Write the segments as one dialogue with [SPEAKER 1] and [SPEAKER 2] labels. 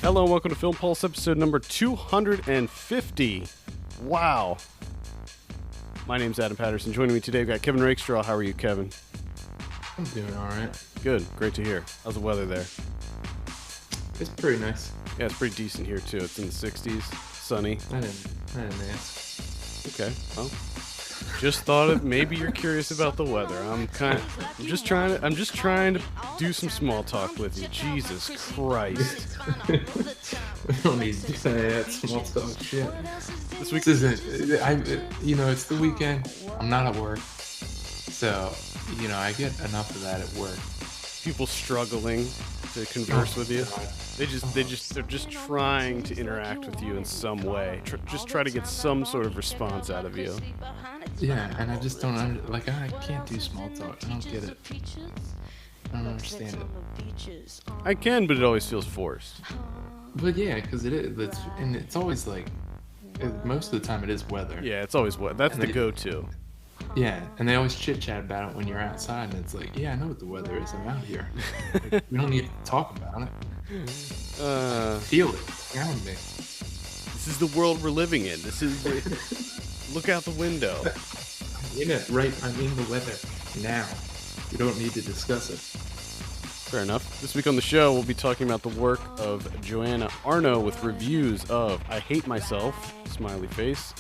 [SPEAKER 1] Hello and welcome to Film Pulse episode number 250. Wow. My name's Adam Patterson. Joining me today, we've got Kevin Rakestraw. How are you, Kevin?
[SPEAKER 2] I'm doing all right.
[SPEAKER 1] Good. Great to hear. How's the weather there?
[SPEAKER 2] It's pretty nice.
[SPEAKER 1] Yeah, it's pretty decent here, too. It's in the 60s. Sunny.
[SPEAKER 2] I didn't ask.
[SPEAKER 1] Okay. Well, just thought of maybe you're curious about the weather. I'm just trying to do some small talk with you. Jesus Christ.
[SPEAKER 2] We don't need to say that small talk shit.
[SPEAKER 1] This week
[SPEAKER 2] isn't. It's the weekend. I'm not at work, so I get enough of that at work.
[SPEAKER 1] People struggling to converse with you.
[SPEAKER 2] God.
[SPEAKER 1] They're just trying to interact with you in some way. Just try to get some sort of response out of you.
[SPEAKER 2] Yeah, and I just don't I can't do small talk. I don't get it. I don't understand it.
[SPEAKER 1] I can, but it always feels forced.
[SPEAKER 2] But yeah, because it's always like most of the time it is weather.
[SPEAKER 1] Yeah, it's always what. That's the go-to.
[SPEAKER 2] Yeah, and they always chit-chat about it when you're outside, and it's like, yeah, I know what the weather is. I'm out here. Like, we don't need to talk about it. Feel it around me.
[SPEAKER 1] This is the world we're living in. Look out the window.
[SPEAKER 2] I'm in it, right? I'm in the weather now. We don't need to discuss it.
[SPEAKER 1] Fair enough. This week on the show, we'll be talking about the work of Joanna Arnow with reviews of I Hate Myself, smiley face,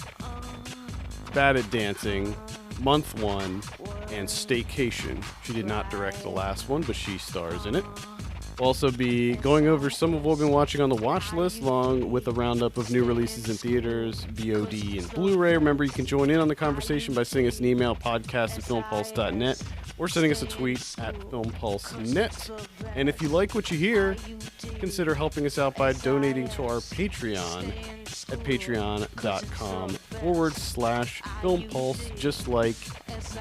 [SPEAKER 1] Bad at Dancing, Month 1, and Staycation. She did not direct the last one, but she stars in it. We'll also be going over some of what we've been watching on the watch list, along with a roundup of new releases in theaters, VOD, and Blu-ray. Remember, you can join in on the conversation by sending us an email, podcast@filmpulse.net, or sending us a tweet at filmpulsenet. And if you like what you hear, consider helping us out by donating to our Patreon at patreon.com/filmpulse, just like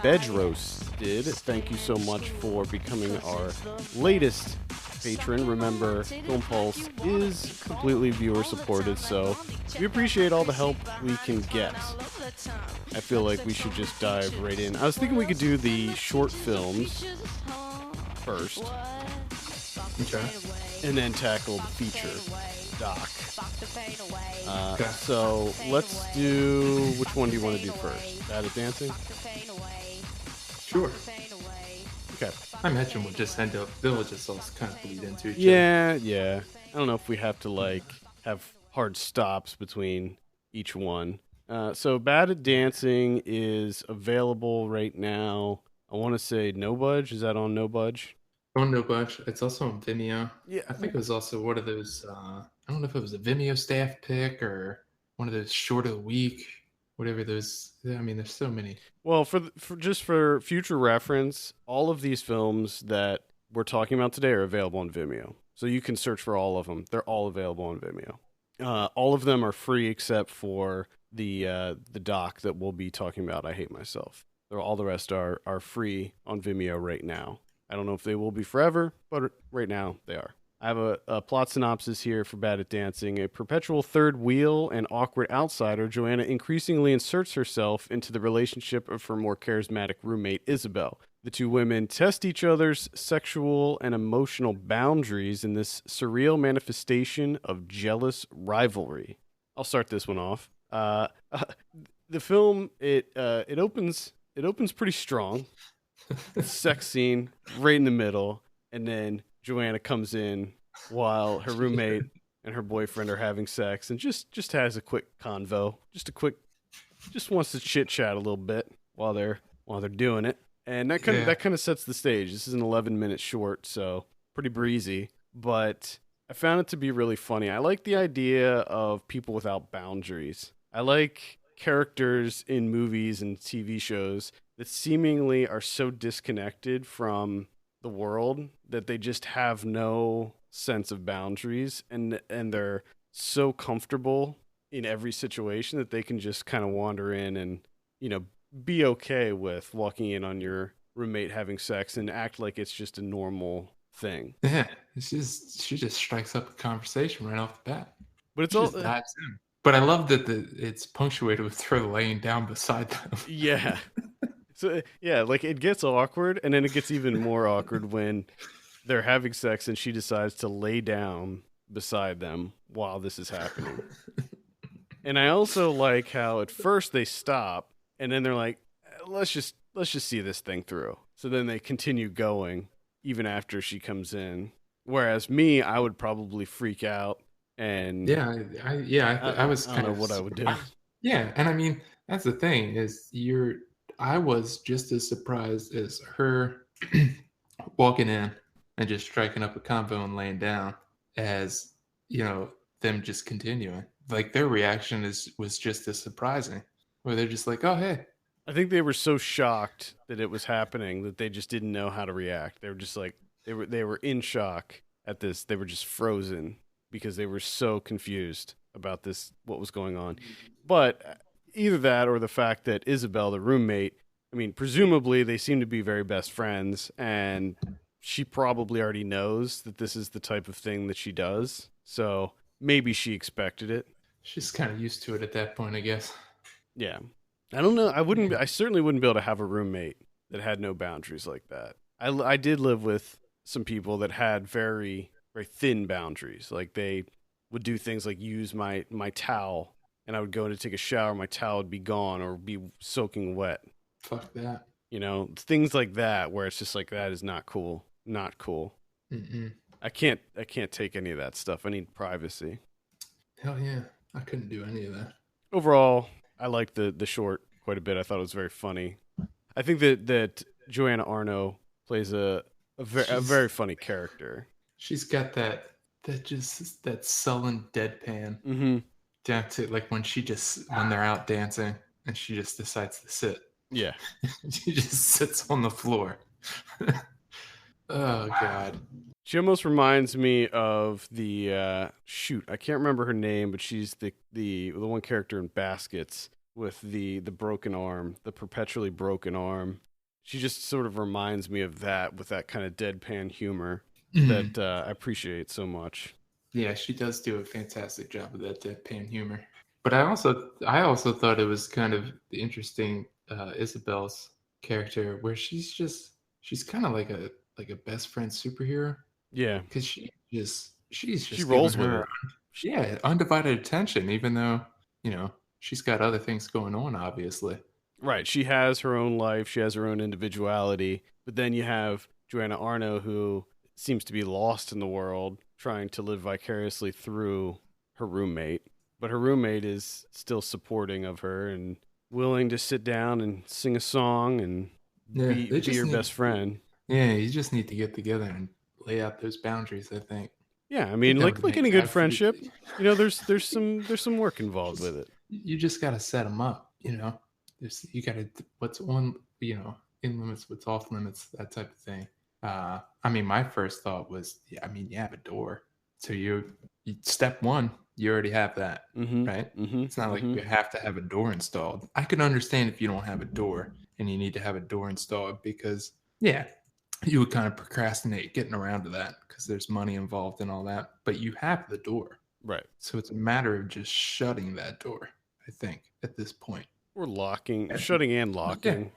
[SPEAKER 1] Bedros did. Thank you so much for becoming our latest patron. Remember, Film Pulse is completely viewer supported, so we appreciate all the help we can get. I feel like we should just dive right in. I was thinking we could do the short films first,
[SPEAKER 2] Okay.
[SPEAKER 1] and then tackle the feature doc.
[SPEAKER 2] Okay.
[SPEAKER 1] So let's do, which one do you want to do first? Bad at Dancing?
[SPEAKER 2] Sure.
[SPEAKER 1] Okay.
[SPEAKER 2] I imagine they'll just all kind of bleed into each
[SPEAKER 1] Yeah. I don't know if we have to have hard stops between each one. So Bad at Dancing is available right now. I want to say No Budge. Is that on No Budge?
[SPEAKER 2] other. On No Budge. It's also on Vimeo.
[SPEAKER 1] Yeah.
[SPEAKER 2] I think it was also one of those, I don't know if it was a Vimeo staff pick or one of those short of the week, whatever those, I mean, there's so many.
[SPEAKER 1] Well, for future reference, all of these films that we're talking about today are available on Vimeo. So you can search for all of them. They're all available on Vimeo. All of them are free except for the doc that we'll be talking about, I Hate Myself. All the rest are free on Vimeo right now. I don't know if they will be forever, but right now they are. I have a plot synopsis here for Bad at Dancing. A perpetual third wheel and awkward outsider, Joanna increasingly inserts herself into the relationship of her more charismatic roommate, Isabel. The two women test each other's sexual and emotional boundaries in this surreal manifestation of jealous rivalry. I'll start this one off. The film, it opens pretty strong. Sex scene right in the middle, and then Joanna comes in while her roommate and her boyfriend are having sex, and just has a quick convo, just wants to chit chat a little bit while they're doing it, and that kind of sets the stage. This is an 11-minute short, so pretty breezy, but I found it to be really funny. I like the idea of people without boundaries. I like characters in movies and TV shows that seemingly are so disconnected from the world that they just have no sense of boundaries, and they're so comfortable in every situation that they can just kind of wander in and be okay with walking in on your roommate having sex and act like it's just a normal thing.
[SPEAKER 2] Yeah, she just strikes up a conversation right off the bat.
[SPEAKER 1] But it's
[SPEAKER 2] She
[SPEAKER 1] all
[SPEAKER 2] just dives in. But I love that it's punctuated with her laying down beside them.
[SPEAKER 1] yeah. So yeah, it gets awkward, and then it gets even more awkward when they're having sex and she decides to lay down beside them while this is happening. And I also like how at first they stop and then they're like, let's just see this thing through. So then they continue going even after she comes in. Whereas me, I would probably freak out and
[SPEAKER 2] Yeah, I was
[SPEAKER 1] I don't
[SPEAKER 2] kind
[SPEAKER 1] know
[SPEAKER 2] of
[SPEAKER 1] what I would do.
[SPEAKER 2] surprised. Yeah, and I mean that's the thing is I was just as surprised as her walking in and just striking up a convo and laying down as them just continuing. Like their reaction is was just as surprising, where they're just like, "Oh hey."
[SPEAKER 1] I think they were so shocked that it was happening that they just didn't know how to react. They were just like they were in shock at this. They were just frozen because they were so confused about this what was going on. But either that or the fact that Isabel, the roommate, I mean, presumably they seem to be very best friends and she probably already knows that this is the type of thing that she does. So maybe she expected it.
[SPEAKER 2] She's kind of used to it at that point, I guess.
[SPEAKER 1] Yeah. I don't know. I certainly wouldn't be able to have a roommate that had no boundaries like that. I did live with some people that had very, very thin boundaries. Like they would do things like use my towel and I would go to take a shower. My towel would be gone or be soaking wet.
[SPEAKER 2] Fuck that.
[SPEAKER 1] Things like that where it's just like, that is not cool. Not cool.
[SPEAKER 2] Mm-mm.
[SPEAKER 1] I can't take any of that stuff. I need privacy.
[SPEAKER 2] Hell yeah, I couldn't do any of that.
[SPEAKER 1] Overall, I liked the short quite a bit. I thought it was very funny. I think that Joanna Arnow plays a very funny character.
[SPEAKER 2] She's got that sullen deadpan
[SPEAKER 1] Mm-hmm.
[SPEAKER 2] down to like when they're out dancing and she just decides to sit.
[SPEAKER 1] Yeah.
[SPEAKER 2] She just sits on the floor. Oh god.
[SPEAKER 1] She almost reminds me of the shoot. I can't remember her name, but she's the one character in Baskets with the broken arm, the perpetually broken arm. She just sort of reminds me of that with that kind of deadpan humor that I appreciate so much.
[SPEAKER 2] Yeah, she does do a fantastic job of that deadpan humor. But I also thought it was kind of interesting, Isabel's character, where she's kind of like a best friend superhero
[SPEAKER 1] Yeah,
[SPEAKER 2] because she's
[SPEAKER 1] she
[SPEAKER 2] just giving
[SPEAKER 1] rolls with
[SPEAKER 2] her
[SPEAKER 1] it.
[SPEAKER 2] undivided attention, even though she's got other things going on, obviously.
[SPEAKER 1] Right. She has her own life. She has her own individuality. But then you have Joanna Arnow, who seems to be lost in the world, trying to live vicariously through her roommate. But her roommate is still supporting of her and willing to sit down and sing a song and
[SPEAKER 2] Yeah, they
[SPEAKER 1] be
[SPEAKER 2] just
[SPEAKER 1] your
[SPEAKER 2] need.
[SPEAKER 1] best friend.
[SPEAKER 2] Yeah, you just need to get together and lay out those boundaries. I think.
[SPEAKER 1] Yeah, I
[SPEAKER 2] I think
[SPEAKER 1] mean,
[SPEAKER 2] that would
[SPEAKER 1] like
[SPEAKER 2] make
[SPEAKER 1] any good friendship,
[SPEAKER 2] absolutely.
[SPEAKER 1] there's some work involved
[SPEAKER 2] Just
[SPEAKER 1] with it.
[SPEAKER 2] you just got to set them up. You got to what's on. In limits, what's off limits, that type of thing. I mean, my first thought was, yeah, I mean, you have a door, so step one, you already have that,
[SPEAKER 1] Mm-hmm.
[SPEAKER 2] right?
[SPEAKER 1] Mm-hmm.
[SPEAKER 2] It's not like
[SPEAKER 1] Mm-hmm.
[SPEAKER 2] you have to have a door installed. I can understand if you don't have a door and you need to have a door installed because, yeah, you would kind of procrastinate getting around to that because there's money involved and all that. But you have the door,
[SPEAKER 1] Right.
[SPEAKER 2] so it's a matter of just shutting that door. I think at this point,
[SPEAKER 1] Or
[SPEAKER 2] And-
[SPEAKER 1] shutting and
[SPEAKER 2] yeah,
[SPEAKER 1] locking.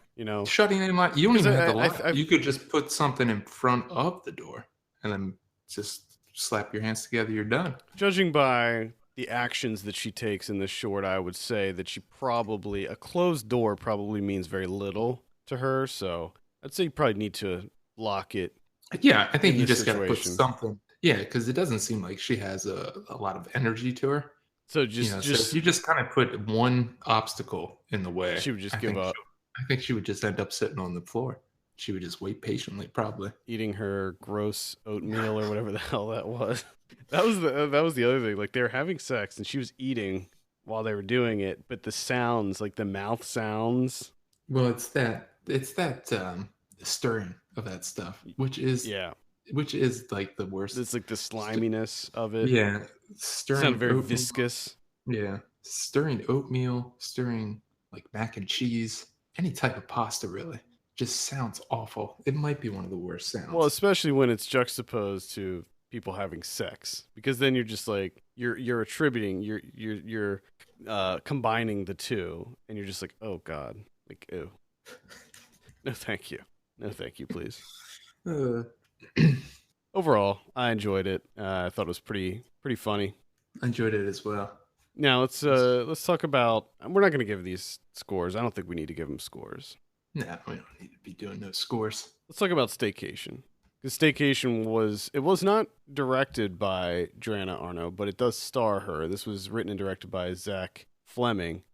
[SPEAKER 2] shutting in like you don't
[SPEAKER 1] Because
[SPEAKER 2] even have to lock.
[SPEAKER 1] I
[SPEAKER 2] You could just put something in front of the door and then just slap your hands together. You're done.
[SPEAKER 1] judging by the actions that she takes in this short, I would say that a closed door probably means very little to her. So I'd say you probably need to lock it
[SPEAKER 2] Yeah, I think
[SPEAKER 1] in
[SPEAKER 2] you
[SPEAKER 1] this
[SPEAKER 2] just got to put
[SPEAKER 1] situation.
[SPEAKER 2] something. Yeah, because it doesn't seem like she has a lot of energy to her.
[SPEAKER 1] So
[SPEAKER 2] So if you just kind of put one obstacle in the way,
[SPEAKER 1] she would just
[SPEAKER 2] I
[SPEAKER 1] give
[SPEAKER 2] think
[SPEAKER 1] up
[SPEAKER 2] I think she would just end up sitting on the floor. She would just wait patiently, probably.
[SPEAKER 1] eating her gross oatmeal or whatever the hell that was. That was the other thing. Like they were having sex and she was eating while they were doing it, but the sounds, like the mouth sounds.
[SPEAKER 2] Well, it's that the stirring of that stuff,
[SPEAKER 1] Yeah,
[SPEAKER 2] which is like the worst.
[SPEAKER 1] it's like the sliminess of it.
[SPEAKER 2] Yeah,
[SPEAKER 1] It sounded
[SPEAKER 2] stirring
[SPEAKER 1] very
[SPEAKER 2] oatmeal.
[SPEAKER 1] viscous.
[SPEAKER 2] Yeah, stirring oatmeal, stirring like mac and cheese, any type of pasta really, just sounds awful. It might be one of the worst
[SPEAKER 1] Well,
[SPEAKER 2] sounds.
[SPEAKER 1] especially when it's juxtaposed to people having sex, because then you're just like you're attributing you're combining the two, and you're just like, oh god, like ew, no thank you, no thank you, please.
[SPEAKER 2] Uh,
[SPEAKER 1] overall, I enjoyed it. I thought it was pretty funny.
[SPEAKER 2] I enjoyed it as well.
[SPEAKER 1] Now let's talk about. We're not going to give these scores. I don't think we need to give them scores.
[SPEAKER 2] Nah, we don't need to be doing no scores.
[SPEAKER 1] Let's talk about Staycation. Because Staycation was not directed by Joanna Arnow, but it does star her. This was written and directed by Zach Fleming.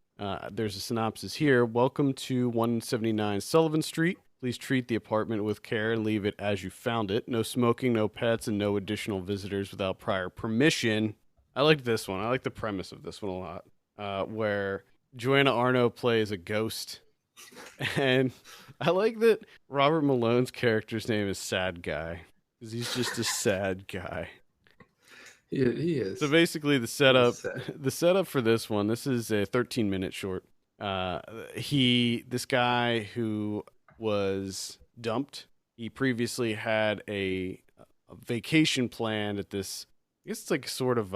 [SPEAKER 1] There's a synopsis here. Welcome to 179 Sullivan Street. Please treat the apartment with care and leave it as you found it. No smoking, no pets, and no additional visitors without prior permission. I like this one. I like the premise of this one a lot. Where Joanna Arnow plays a ghost. And I like that Robert Malone's character's name is Sad Guy. Because he's just a sad guy.
[SPEAKER 2] He is.
[SPEAKER 1] So basically the setup for this one, this is a 13-minute short. This guy who was dumped, he previously had a vacation planned at this, I guess it's like sort of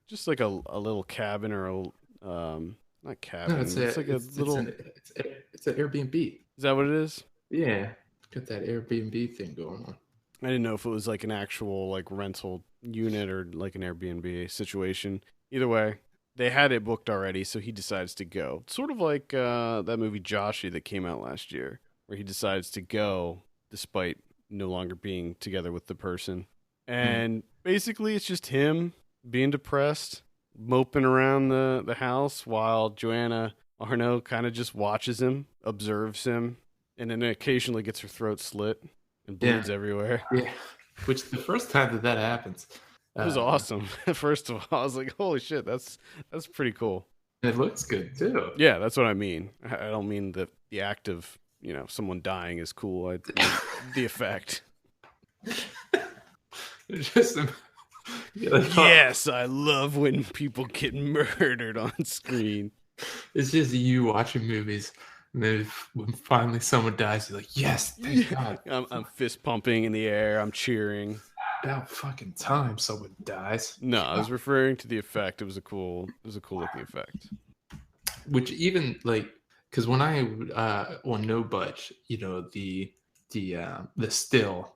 [SPEAKER 1] just like a little cabin or not cabin.
[SPEAKER 2] No,
[SPEAKER 1] it's an
[SPEAKER 2] Airbnb.
[SPEAKER 1] Is that what it is?
[SPEAKER 2] Yeah, got that Airbnb thing going on.
[SPEAKER 1] I didn't know if it was like an actual like rental unit or like an Airbnb situation. Either way, they had it booked already, so he decides to go. It's sort of like that movie Joshy that came out last year, where he decides to go despite no longer being together with the person. And basically, it's just him being depressed, moping around the house while Joanna Arnow kind of just watches him, observes him, and then occasionally gets her throat slit and bleeds everywhere.
[SPEAKER 2] Yeah, which the first time that happens,
[SPEAKER 1] it was awesome. First of all, I was like, "Holy shit, that's pretty cool."
[SPEAKER 2] It looks good too.
[SPEAKER 1] Yeah, that's what I mean. I don't mean that the act of someone dying is cool. The effect.
[SPEAKER 2] Just
[SPEAKER 1] yes, I love when people get murdered on screen.
[SPEAKER 2] It's just you watching movies, and then when finally someone dies, you're like, "Yes, thank God!"
[SPEAKER 1] I'm fist pumping in the air. I'm cheering.
[SPEAKER 2] About fucking time someone dies.
[SPEAKER 1] No, I was referring to the effect. It was a cool looking effect.
[SPEAKER 2] Which even like, because when I on No Budge, the still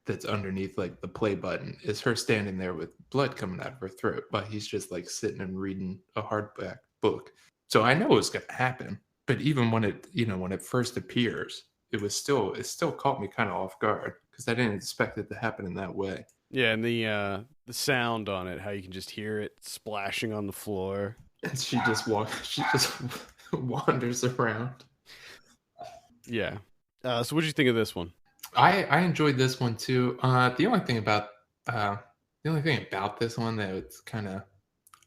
[SPEAKER 2] that's underneath like the play button is her standing there with blood coming out of her throat, but he's just like sitting and reading a hardback book. So I know it was gonna happen, but even when it first appears, it still caught me kind of off guard because I didn't expect it to happen in that way.
[SPEAKER 1] Yeah, and the sound on it, how you can just hear it splashing on the floor.
[SPEAKER 2] And she just wanders around.
[SPEAKER 1] Yeah. So what did you think of this one?
[SPEAKER 2] I enjoyed this one too. The only thing about this one that it's kind of,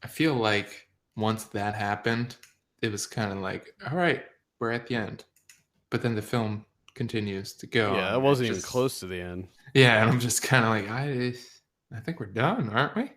[SPEAKER 2] I feel like once that happened, it was kind of like, all right, we're at the end. But then the film continues to go.
[SPEAKER 1] Yeah, it wasn't even close to the end.
[SPEAKER 2] Yeah, and I'm just kind of like, I think we're done, aren't we?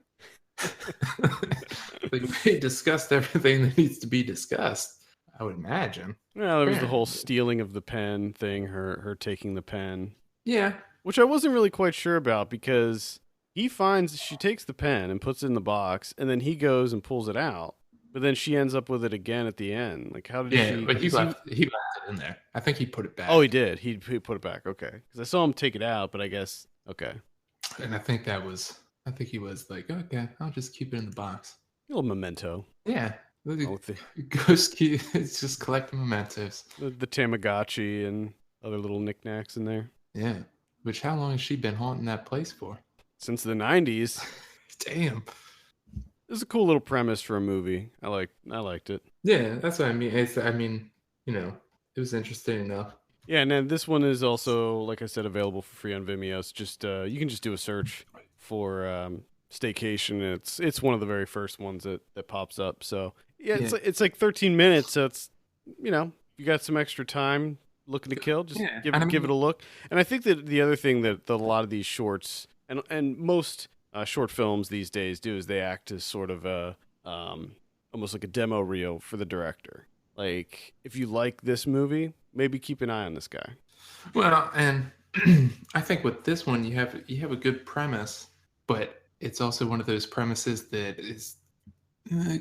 [SPEAKER 2] Like we discussed everything that needs to be discussed, I would imagine.
[SPEAKER 1] Yeah, there was the whole stealing of the pen thing, her taking the pen.
[SPEAKER 2] Yeah.
[SPEAKER 1] Which I wasn't really quite sure about because she takes the pen and puts it in the box, and then he goes and pulls it out. But then she ends up with it again at the end. Like, how did she?
[SPEAKER 2] Yeah, but he left it in there. I think he put it back.
[SPEAKER 1] Oh, he did. He put it back. Okay, because I saw him take it out, but I guess okay.
[SPEAKER 2] And I think he was like, okay, I'll just keep it in the box.
[SPEAKER 1] A little memento.
[SPEAKER 2] Yeah. Ghost key. It's just collecting mementos.
[SPEAKER 1] The Tamagotchi and other little knickknacks in there.
[SPEAKER 2] Yeah. Which, how long has she been haunting that place for?
[SPEAKER 1] Since the 90s.
[SPEAKER 2] Damn.
[SPEAKER 1] This is a cool little premise for a movie. I liked it.
[SPEAKER 2] Yeah, that's what I mean. It was interesting enough.
[SPEAKER 1] Yeah, and then this one is also, like I said, available for free on Vimeo. It's just you can just do a search for Staycation. It's one of the very first ones that pops up. So yeah, it's like 13 minutes. So it's you got some extra time looking to kill, just give it a look. And I think that the other thing that a lot of these shorts and most short films these days do is they act as sort of a almost like a demo reel for the director. Like, if you like this movie, maybe keep an eye on this guy.
[SPEAKER 2] Well, and I think with this one, you have a good premise, but it's also one of those premises that is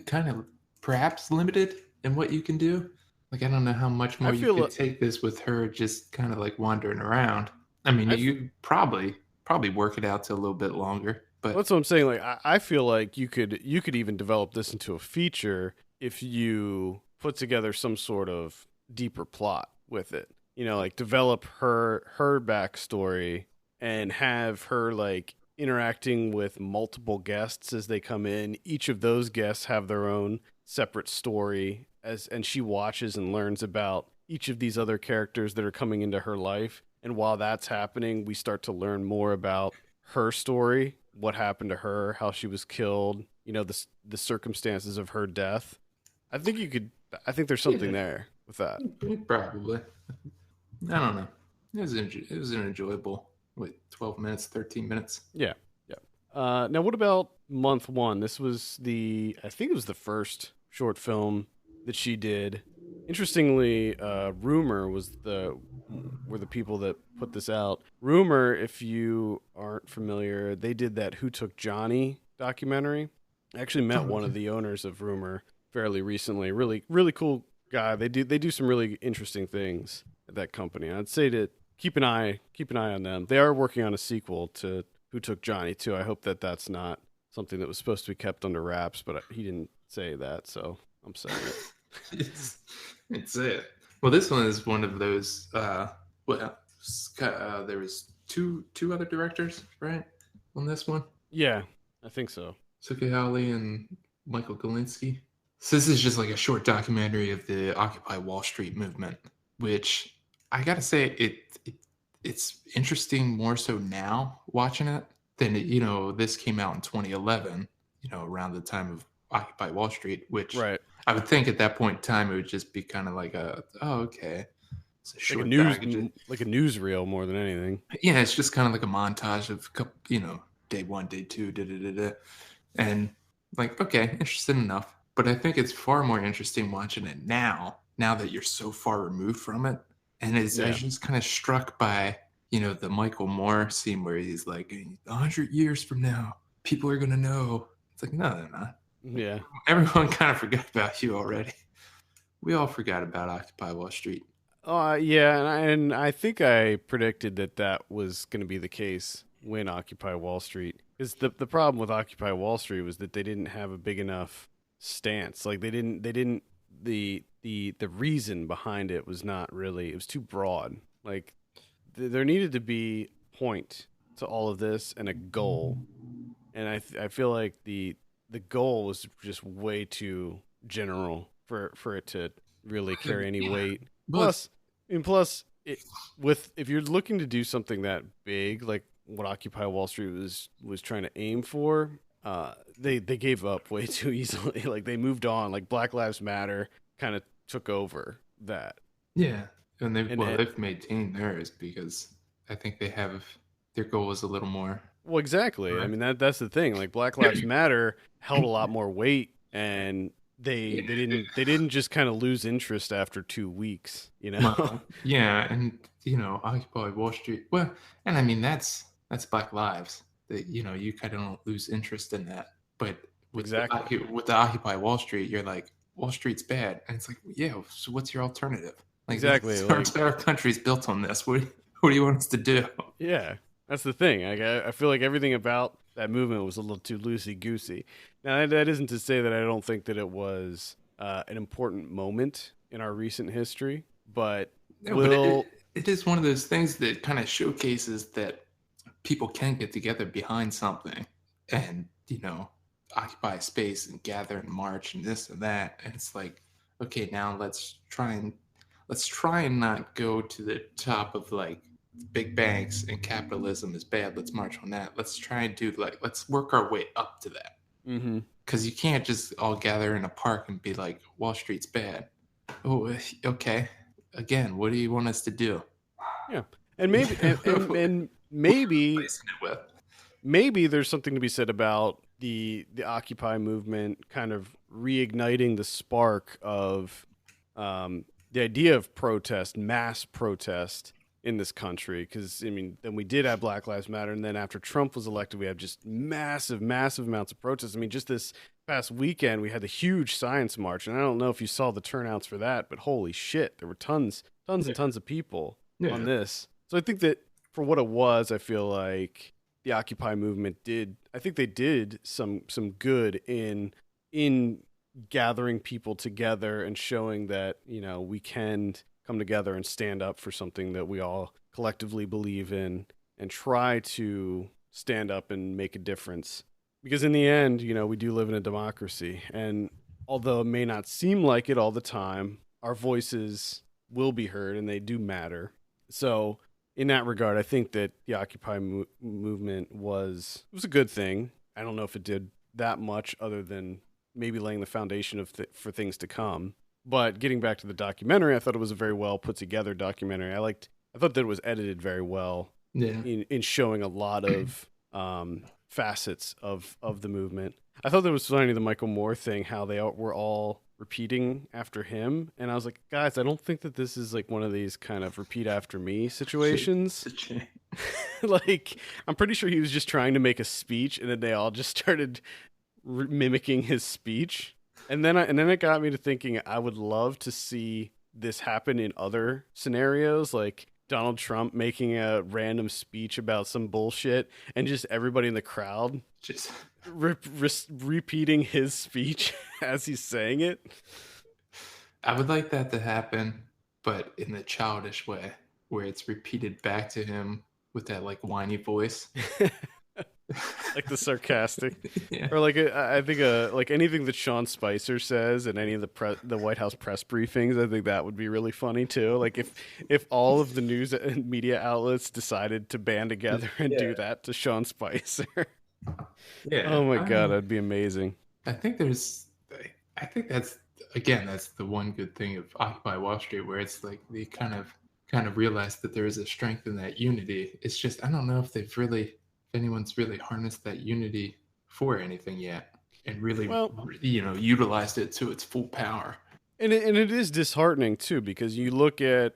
[SPEAKER 2] kind of perhaps limited in what you can do. Like, I don't know how much more you could take this with her just kind of like wandering around. I mean, you probably probably work it out to a little bit longer. But
[SPEAKER 1] That's what I'm saying. Like I feel like you could even develop this into a feature if you put together some sort of deeper plot with it. You know, like develop her backstory and have her like interacting with multiple guests as they come in. Each of those guests have their own separate story as and she watches and learns about each of these other characters that are coming into her life. And while that's happening, we start to learn more about her story, what happened to her, how she was killed, you know, the circumstances of her death. I think you could. I think there's something
[SPEAKER 2] yeah,
[SPEAKER 1] there with that.
[SPEAKER 2] probably. I don't know. It was an enjoyable, 12 minutes, 13 minutes.
[SPEAKER 1] Yeah, yeah. Now, what about month one? This was I think it was the first short film that she did. Interestingly, Rumor were the people that put this out. Rumor, if you aren't familiar, they did that "Who Took Johnny" documentary. I actually met
[SPEAKER 2] Oh,
[SPEAKER 1] one of
[SPEAKER 2] okay.
[SPEAKER 1] the owners of Rumor fairly recently. Really, really cool guy. They do some really interesting things at that company. I'd say to keep an eye on them. They are working on a sequel to "Who Took Johnny" too. I hope that that's not something that was supposed to be kept under wraps, but he didn't say that, so I'm saying it.
[SPEAKER 2] It's it. Well, this one is one of those. Well, there was two other directors, right, on this one.
[SPEAKER 1] Yeah, I think so.
[SPEAKER 2] Suki Howley and Michael Galinsky. So this is just like a short documentary of the Occupy Wall Street movement, which I gotta say it's interesting more so now watching it than this came out in 2011, around the time of Occupy Wall Street, which
[SPEAKER 1] Right.
[SPEAKER 2] I would think at that point in time it would just be kind of like okay, it's a
[SPEAKER 1] Like a
[SPEAKER 2] short documentary.
[SPEAKER 1] like a newsreel more than anything.
[SPEAKER 2] Yeah, it's just kind of like a montage of day one, day two, da da da da, and like okay, interesting enough. But I think it's far more interesting watching it now that you're so far removed from it. And I was
[SPEAKER 1] Yeah.
[SPEAKER 2] just kind of struck by the Michael Moore scene where he's like, 100 years from now, people are gonna know. It's like no, they're not. Like,
[SPEAKER 1] Yeah.
[SPEAKER 2] everyone kind of forgot about you already. We all forgot about Occupy Wall Street.
[SPEAKER 1] Yeah, and I think I predicted that that was going to be the case when Occupy Wall Street. Because the problem with Occupy Wall Street was that they didn't have a big enough stance. Like they didn't the reason behind it was not really, it was too broad. Like there needed to be a point to all of this and a goal. And I feel like the goal was just way too general for it to really carry any
[SPEAKER 2] Yeah,
[SPEAKER 1] weight.
[SPEAKER 2] well,
[SPEAKER 1] Plus, with if you're looking to do something that big, like what Occupy Wall Street was trying to aim for, they gave up way too easily. Like they moved on. Like Black Lives Matter kind of took over that,
[SPEAKER 2] yeah, and
[SPEAKER 1] and
[SPEAKER 2] they've maintained theirs because I think their goal was a little more.
[SPEAKER 1] well, exactly. I mean that's the thing. Like Black Lives Matter held a lot more weight, and they didn't just kind of lose interest after 2 weeks. You know.
[SPEAKER 2] Well, yeah, and Occupy Wall Street. Well, and I mean that's Black Lives. That you kind of don't lose interest in that. But
[SPEAKER 1] Exactly.
[SPEAKER 2] with the Occupy Wall Street, you're like Wall Street's bad, and it's like yeah. So what's your alternative? Like
[SPEAKER 1] Exactly.
[SPEAKER 2] our
[SPEAKER 1] Like
[SPEAKER 2] entire country's built on this. What do you want us to do?
[SPEAKER 1] yeah, that's the thing. Like, I feel like everything about that movement was a little too loosey goosey. Now, that isn't to say that I don't think that it was an important moment in our recent history, but
[SPEAKER 2] No, but
[SPEAKER 1] will
[SPEAKER 2] it is one of those things that kind of showcases that people can get together behind something and occupy a space and gather and march and this and that, and it's like okay, now let's try and not go to the top of like big banks and capitalism is bad, let's march on that. Let's try and do like let's work our way up to that,
[SPEAKER 1] hmm
[SPEAKER 2] because you can't just all gather in a park and be like Wall Street's bad. Oh, okay, again, what do you want us to do?
[SPEAKER 1] yeah, and maybe and maybe
[SPEAKER 2] Replacing it with.
[SPEAKER 1] maybe there's something to be said about the Occupy movement kind of reigniting the spark of the idea of protest, mass protest in this country. Because I mean, then we did have Black Lives Matter, and then after Trump was elected, we have just massive, massive amounts of protests. I mean, just this past weekend, we had the huge science march, and I don't know if you saw the turnouts for that, but holy shit, there were tons
[SPEAKER 2] Yeah.
[SPEAKER 1] and tons of people on
[SPEAKER 2] Yeah.
[SPEAKER 1] this. So I think that for what it was, I feel like the Occupy movement did. I think they did some good in gathering people together and showing that we can come together and stand up for something that we all collectively believe in and try to stand up and make a difference. Because in the end, we do live in a democracy, and although it may not seem like it all the time, our voices will be heard and they do matter. So, in that regard, I think that the Occupy movement was a good thing. I don't know if it did that much other than maybe laying the foundation for things to come. But getting back to the documentary, I thought it was a very well put together documentary. I thought that it was edited very well
[SPEAKER 2] Yeah.
[SPEAKER 1] in showing a lot of facets of the movement. I thought that was funny, the Michael Moore thing, how they were all repeating after him, and I was like, guys, I don't think that this is like one of these kind of repeat after me situations. Like, I'm pretty sure he was just trying to make a speech, and then they all just started mimicking his speech, and then it got me to thinking I would love to see this happen in other scenarios, like Donald Trump making a random speech about some bullshit, and just everybody in the crowd
[SPEAKER 2] just
[SPEAKER 1] repeating his speech as he's saying it.
[SPEAKER 2] I would like that to happen, but in the childish way, where it's repeated back to him with that like whiny voice.
[SPEAKER 1] Like the sarcastic,
[SPEAKER 2] Yeah.
[SPEAKER 1] or like I think like anything that Sean Spicer says in any of the White House press briefings, I think that would be really funny too. Like if all of the news and media outlets decided to band together and do that to Sean Spicer.
[SPEAKER 2] Yeah.
[SPEAKER 1] Oh my God, that'd be amazing.
[SPEAKER 2] I think that's the one good thing of Occupy Wall Street, where it's like they kind of realized that there is a strength in that unity. It's just I don't know if anyone's really harnessed that unity for anything yet and really utilized it to its full power.
[SPEAKER 1] And it is disheartening too, because you look at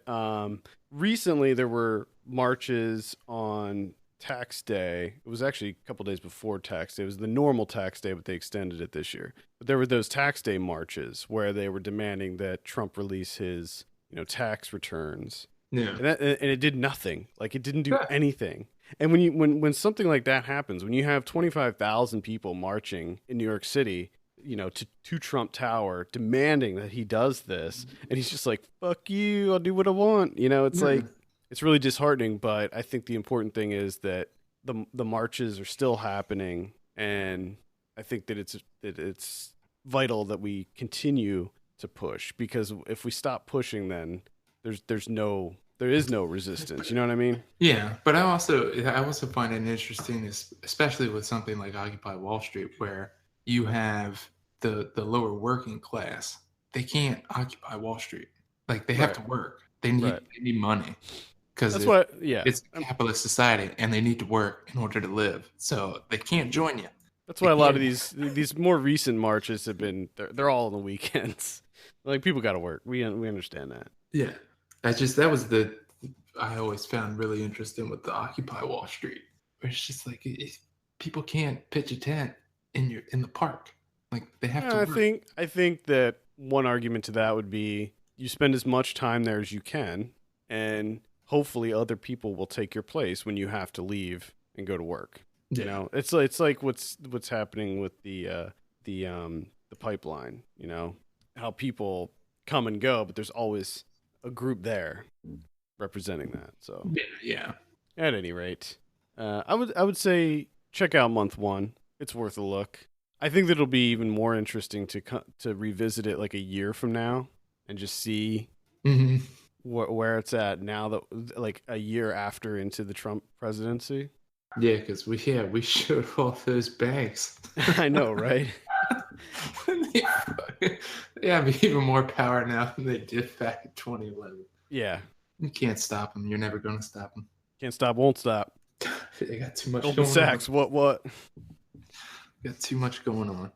[SPEAKER 1] recently there were marches on tax day. It was actually a couple days before tax day. It was the normal tax day, but they extended it this year. But there were those tax day marches where they were demanding that Trump release his tax returns.
[SPEAKER 2] Yeah.
[SPEAKER 1] And it did nothing. Like, it didn't do anything. And when something like that happens, when you have 25,000 people marching in New York City, to Trump Tower demanding that he does this, and he's just like, fuck you, I'll do what I want. It's like, it's really disheartening, but I think the important thing is that the marches are still happening, and I think that it's vital that we continue to push, because if we stop pushing, then there is no resistance. You know what I mean?
[SPEAKER 2] Yeah, but I also find it interesting, especially with something like Occupy Wall Street, where you have the lower working class. They can't occupy Wall Street. Like, they have to work. They need money, because it's a capitalist society, and they need to work in order to live. So they can't join you.
[SPEAKER 1] That's why a lot of these more recent marches have been they're all on the weekends. Like, people got to work. We understand that.
[SPEAKER 2] Yeah. That was I always found really interesting with the Occupy Wall Street, where it's just like people can't pitch a tent in the park, like they have to work.
[SPEAKER 1] I think that one argument to that would be you spend as much time there as you can, and hopefully other people will take your place when you have to leave and go to work.
[SPEAKER 2] Yeah.
[SPEAKER 1] It's like what's happening with the pipeline. How people come and go, but there's always a group there representing that. So
[SPEAKER 2] yeah.
[SPEAKER 1] At any rate, I would say check out month one. It's worth a look. I think that it'll be even more interesting to revisit it like a year from now and just see where it's at now, that like a year after into the Trump presidency.
[SPEAKER 2] Yeah, because we showed all those banks.
[SPEAKER 1] I know, right?
[SPEAKER 2] They have even more power now than they did back in 2011.
[SPEAKER 1] Yeah.
[SPEAKER 2] You can't stop them. You're never going to stop them.
[SPEAKER 1] Can't stop, won't stop.
[SPEAKER 2] They got too much
[SPEAKER 1] Goldman Sachs, what?
[SPEAKER 2] Got too much going on.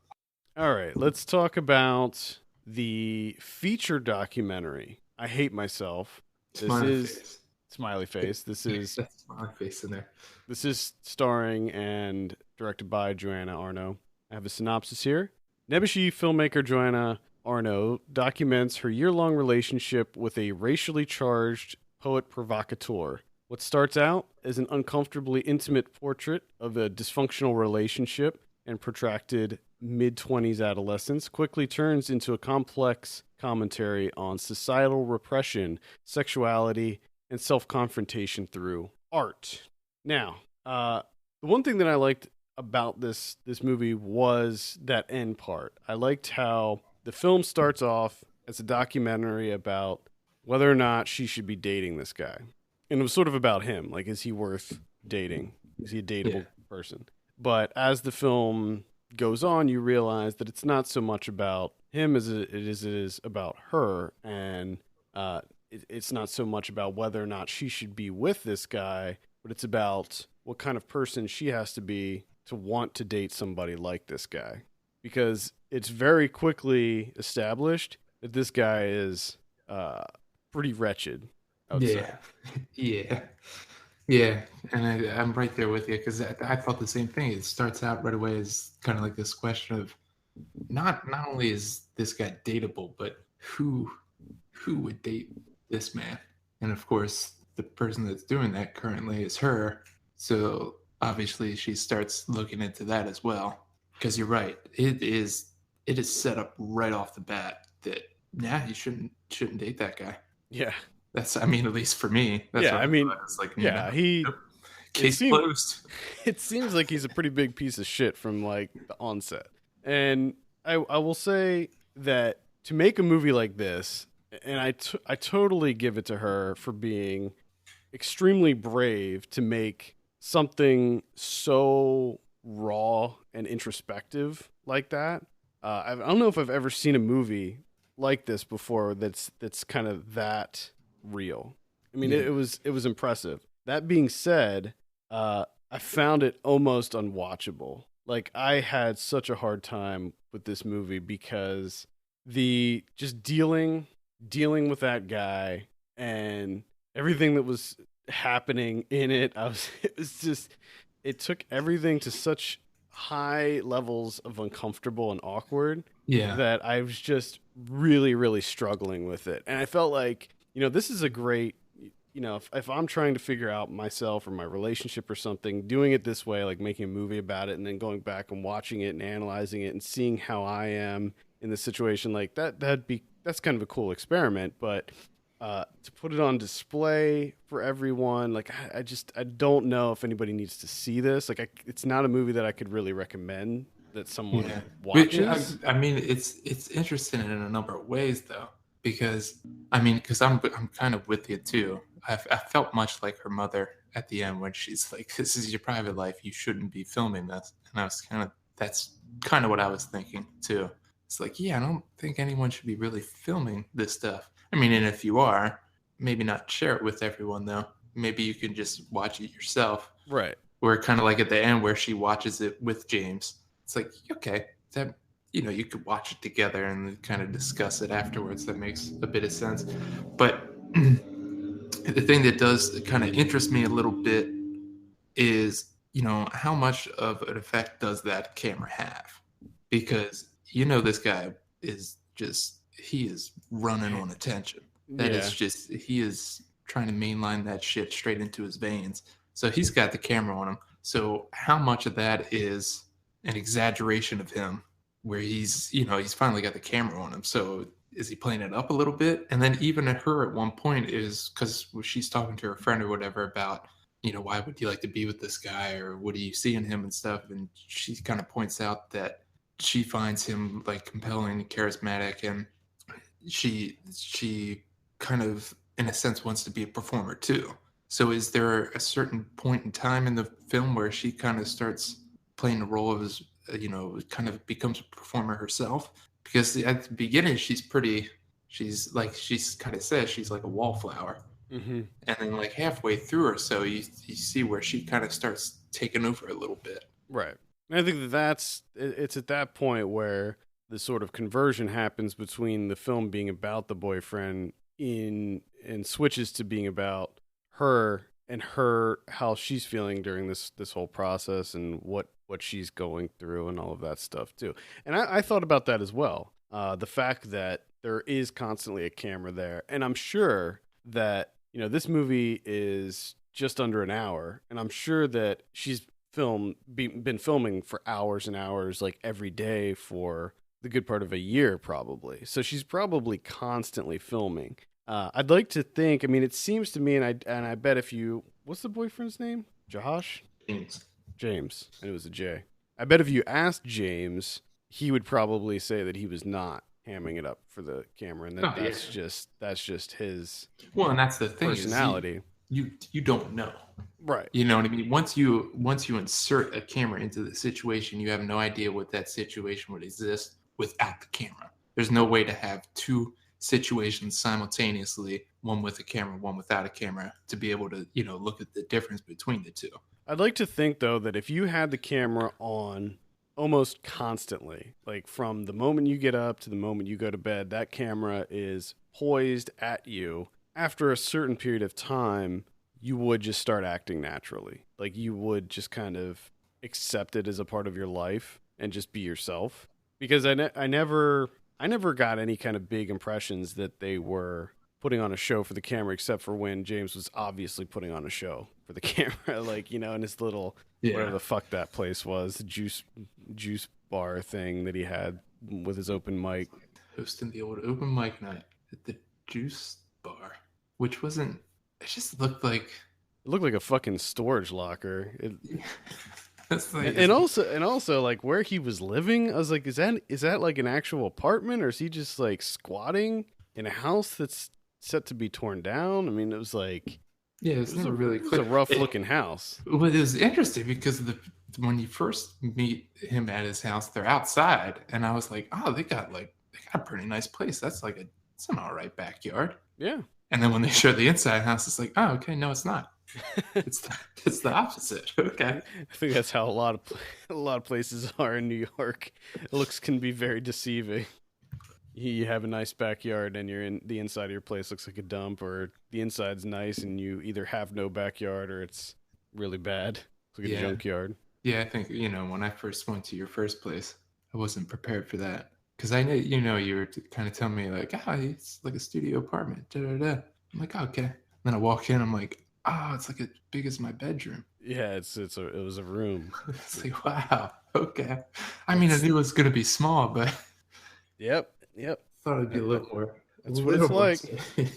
[SPEAKER 1] All right, let's talk about the feature documentary. I Hate Myself. Smiley face. This is
[SPEAKER 2] that's smiley face in there.
[SPEAKER 1] This is starring and directed by Joanna Arnow. I have a synopsis here. Nebuchadnezzar filmmaker Joanna Arnow documents her year-long relationship with a racially charged poet provocateur What starts out as an uncomfortably intimate portrait of a dysfunctional relationship and protracted mid 20s adolescence quickly turns into a complex commentary on societal repression, sexuality, and self confrontation through art. Now, the one thing that I liked about this movie was that end part. I liked how the film starts off as a documentary about whether or not she should be dating this guy. And it was sort of about him. Like, is he worth dating? Is he a
[SPEAKER 2] Yeah.
[SPEAKER 1] dateable person? But as the film goes on, you realize that it's not so much about him as it is about her. And it's not so much about whether or not she should be with this guy, but it's about what kind of person she has to be to want to date somebody like this guy. Because it's very quickly established that this guy is pretty wretched, I would say.
[SPEAKER 2] Yeah. Yeah. Yeah. And I'm right there with you because I thought the same thing. It starts out right away as kind of like this question of not only is this guy dateable, but who would date this man? And of course, the person that's doing that currently is her. So obviously, she starts looking into that as well. Because you're right, it is set up right off the bat that yeah, you shouldn't date that guy.
[SPEAKER 1] Yeah.
[SPEAKER 2] That's I mean, at least for me, that's
[SPEAKER 1] Yeah,
[SPEAKER 2] what
[SPEAKER 1] I
[SPEAKER 2] I
[SPEAKER 1] mean,
[SPEAKER 2] thought. It's like no,
[SPEAKER 1] yeah, he
[SPEAKER 2] nope.
[SPEAKER 1] it
[SPEAKER 2] Case
[SPEAKER 1] seemed
[SPEAKER 2] closed.
[SPEAKER 1] it seems like he's a pretty big piece of shit from like the onset. And I will say that to make a movie like this, and I totally give it to her for being extremely brave to make something so raw and introspective like that. I don't know if I've ever seen a movie like this before that's kind of that real. I mean,
[SPEAKER 2] Yeah,
[SPEAKER 1] it was impressive. That being said, I found it almost unwatchable. Like I had such a hard time with this movie because the just dealing with that guy and everything that was happening in it. It was just it took everything to such high levels of uncomfortable and awkward
[SPEAKER 2] yeah,
[SPEAKER 1] that I was just really, really struggling with it. And I felt like, this is a great, if I'm trying to figure out myself or my relationship or something, doing it this way, like making a movie about it and then going back and watching it and analyzing it and seeing how I am in the situation, like that's kind of a cool experiment. But to put it on display for everyone, like I don't know if anybody needs to see this. Like it's not a movie that I could really recommend that someone
[SPEAKER 2] yeah.
[SPEAKER 1] watches.
[SPEAKER 2] I mean, it's interesting in a number of ways though, because I mean, because I'm kind of with you too. I felt much like her mother at the end when she's like, "This is your private life. You shouldn't be filming this." And I was that's kind of what I was thinking too. It's like, yeah, I don't think anyone should be really filming this stuff. I mean, and if you are, maybe not share it with everyone though. Maybe you can just watch it yourself.
[SPEAKER 1] Right.
[SPEAKER 2] Where kind of like at the end where she watches it with James. It's like, okay, that you could watch it together and kind of discuss it afterwards. That makes a bit of sense. But the thing that does kind of interest me a little bit is, how much of an effect does that camera have? Because this guy is just he is running on attention. That is
[SPEAKER 1] Yeah.
[SPEAKER 2] just he is trying to mainline that shit straight into his veins. So he's got the camera on him. So how much of that is an exaggeration of him where he's finally got the camera on him. So is he playing it up a little bit? And then even at her at one point is because she's talking to her friend or whatever about, why would you like to be with this guy or what do you see in him and stuff? And she kind of points out that she finds him like compelling and charismatic and she kind of in a sense wants to be a performer too. So is there a certain point in time in the film where she kind of starts playing the role of as kind of becomes a performer herself? Because at the beginning she's kind of says she's like a wallflower,
[SPEAKER 1] Hmm.
[SPEAKER 2] and then like halfway through or so you see where she kind of starts taking over a little bit.
[SPEAKER 1] Right. And I think it's at that point where the sort of conversion happens between the film being about the boyfriend in and switches to being about her and her how she's feeling during this whole process and what she's going through and all of that stuff too. And I thought about that as well. The fact that there is constantly a camera there, and I'm sure that this movie is just under an hour, and I'm sure that she's been filming for hours and hours, like every day for the good part of a year, probably. So she's probably constantly filming. I'd like to think. I mean, it seems to me, and I bet if you, what's the boyfriend's name? Josh?
[SPEAKER 2] James.
[SPEAKER 1] James, and it was a J. I bet if you asked James, he would probably say that he was not hamming it up for the camera, and
[SPEAKER 2] Oh yeah.
[SPEAKER 1] that's just his
[SPEAKER 2] Well, and that's the thing
[SPEAKER 1] personality.
[SPEAKER 2] is you don't know.
[SPEAKER 1] Right.
[SPEAKER 2] You know what I mean? Once you insert a camera into the situation, you have no idea what that situation would exist without the camera. There's no way to have two situations simultaneously, one with a camera, one without a camera, to be able to, look at the difference between the two.
[SPEAKER 1] I'd like to think though that if you had the camera on almost constantly, like from the moment you get up to the moment you go to bed, that camera is poised at you. After a certain period of time, you would just start acting naturally. Like you would just kind of accept it as a part of your life and just be yourself. Because I never got any kind of big impressions that they were putting on a show for the camera, except for when James was obviously putting on a show for the camera, like, in his little whatever the fuck that place was, the juice bar thing that he had with his open mic.
[SPEAKER 2] Hosting the old open mic night at the juice bar, which wasn't. It just looked like.
[SPEAKER 1] It looked like a fucking storage locker.
[SPEAKER 2] Like,
[SPEAKER 1] and also like where he was living, I was like, is that like an actual apartment, or is he just like squatting in a house that's set to be torn down? I mean, it was like,
[SPEAKER 2] yeah, it's never really clear.
[SPEAKER 1] It was a rough looking house.
[SPEAKER 2] Well, it was interesting because when you first meet him at his house, they're outside, and I was like, oh, they got a pretty nice place. That's it's an all right backyard.
[SPEAKER 1] Yeah.
[SPEAKER 2] And then when they show the inside house, it's like, oh, okay, no, it's not. it's the opposite. Okay.
[SPEAKER 1] I think that's how a lot of places are in New York. Looks can be very deceiving. You have a nice backyard and the inside of your place looks like a dump, or the inside's nice and you either have no backyard or it's really bad. It's like a junkyard.
[SPEAKER 2] Yeah, I think, when I first went to your first place, I wasn't prepared for that. Because I know, you were kind of telling me like, it's like a studio apartment. Da, da, da. I'm like, oh, okay. Then I walk in, I'm like, it's like as big as my bedroom.
[SPEAKER 1] Yeah, it was a room.
[SPEAKER 2] It's like, wow, okay. I mean, I knew it was gonna be small, but
[SPEAKER 1] Yep.
[SPEAKER 2] Thought it'd be a little more.
[SPEAKER 1] That's what it's like.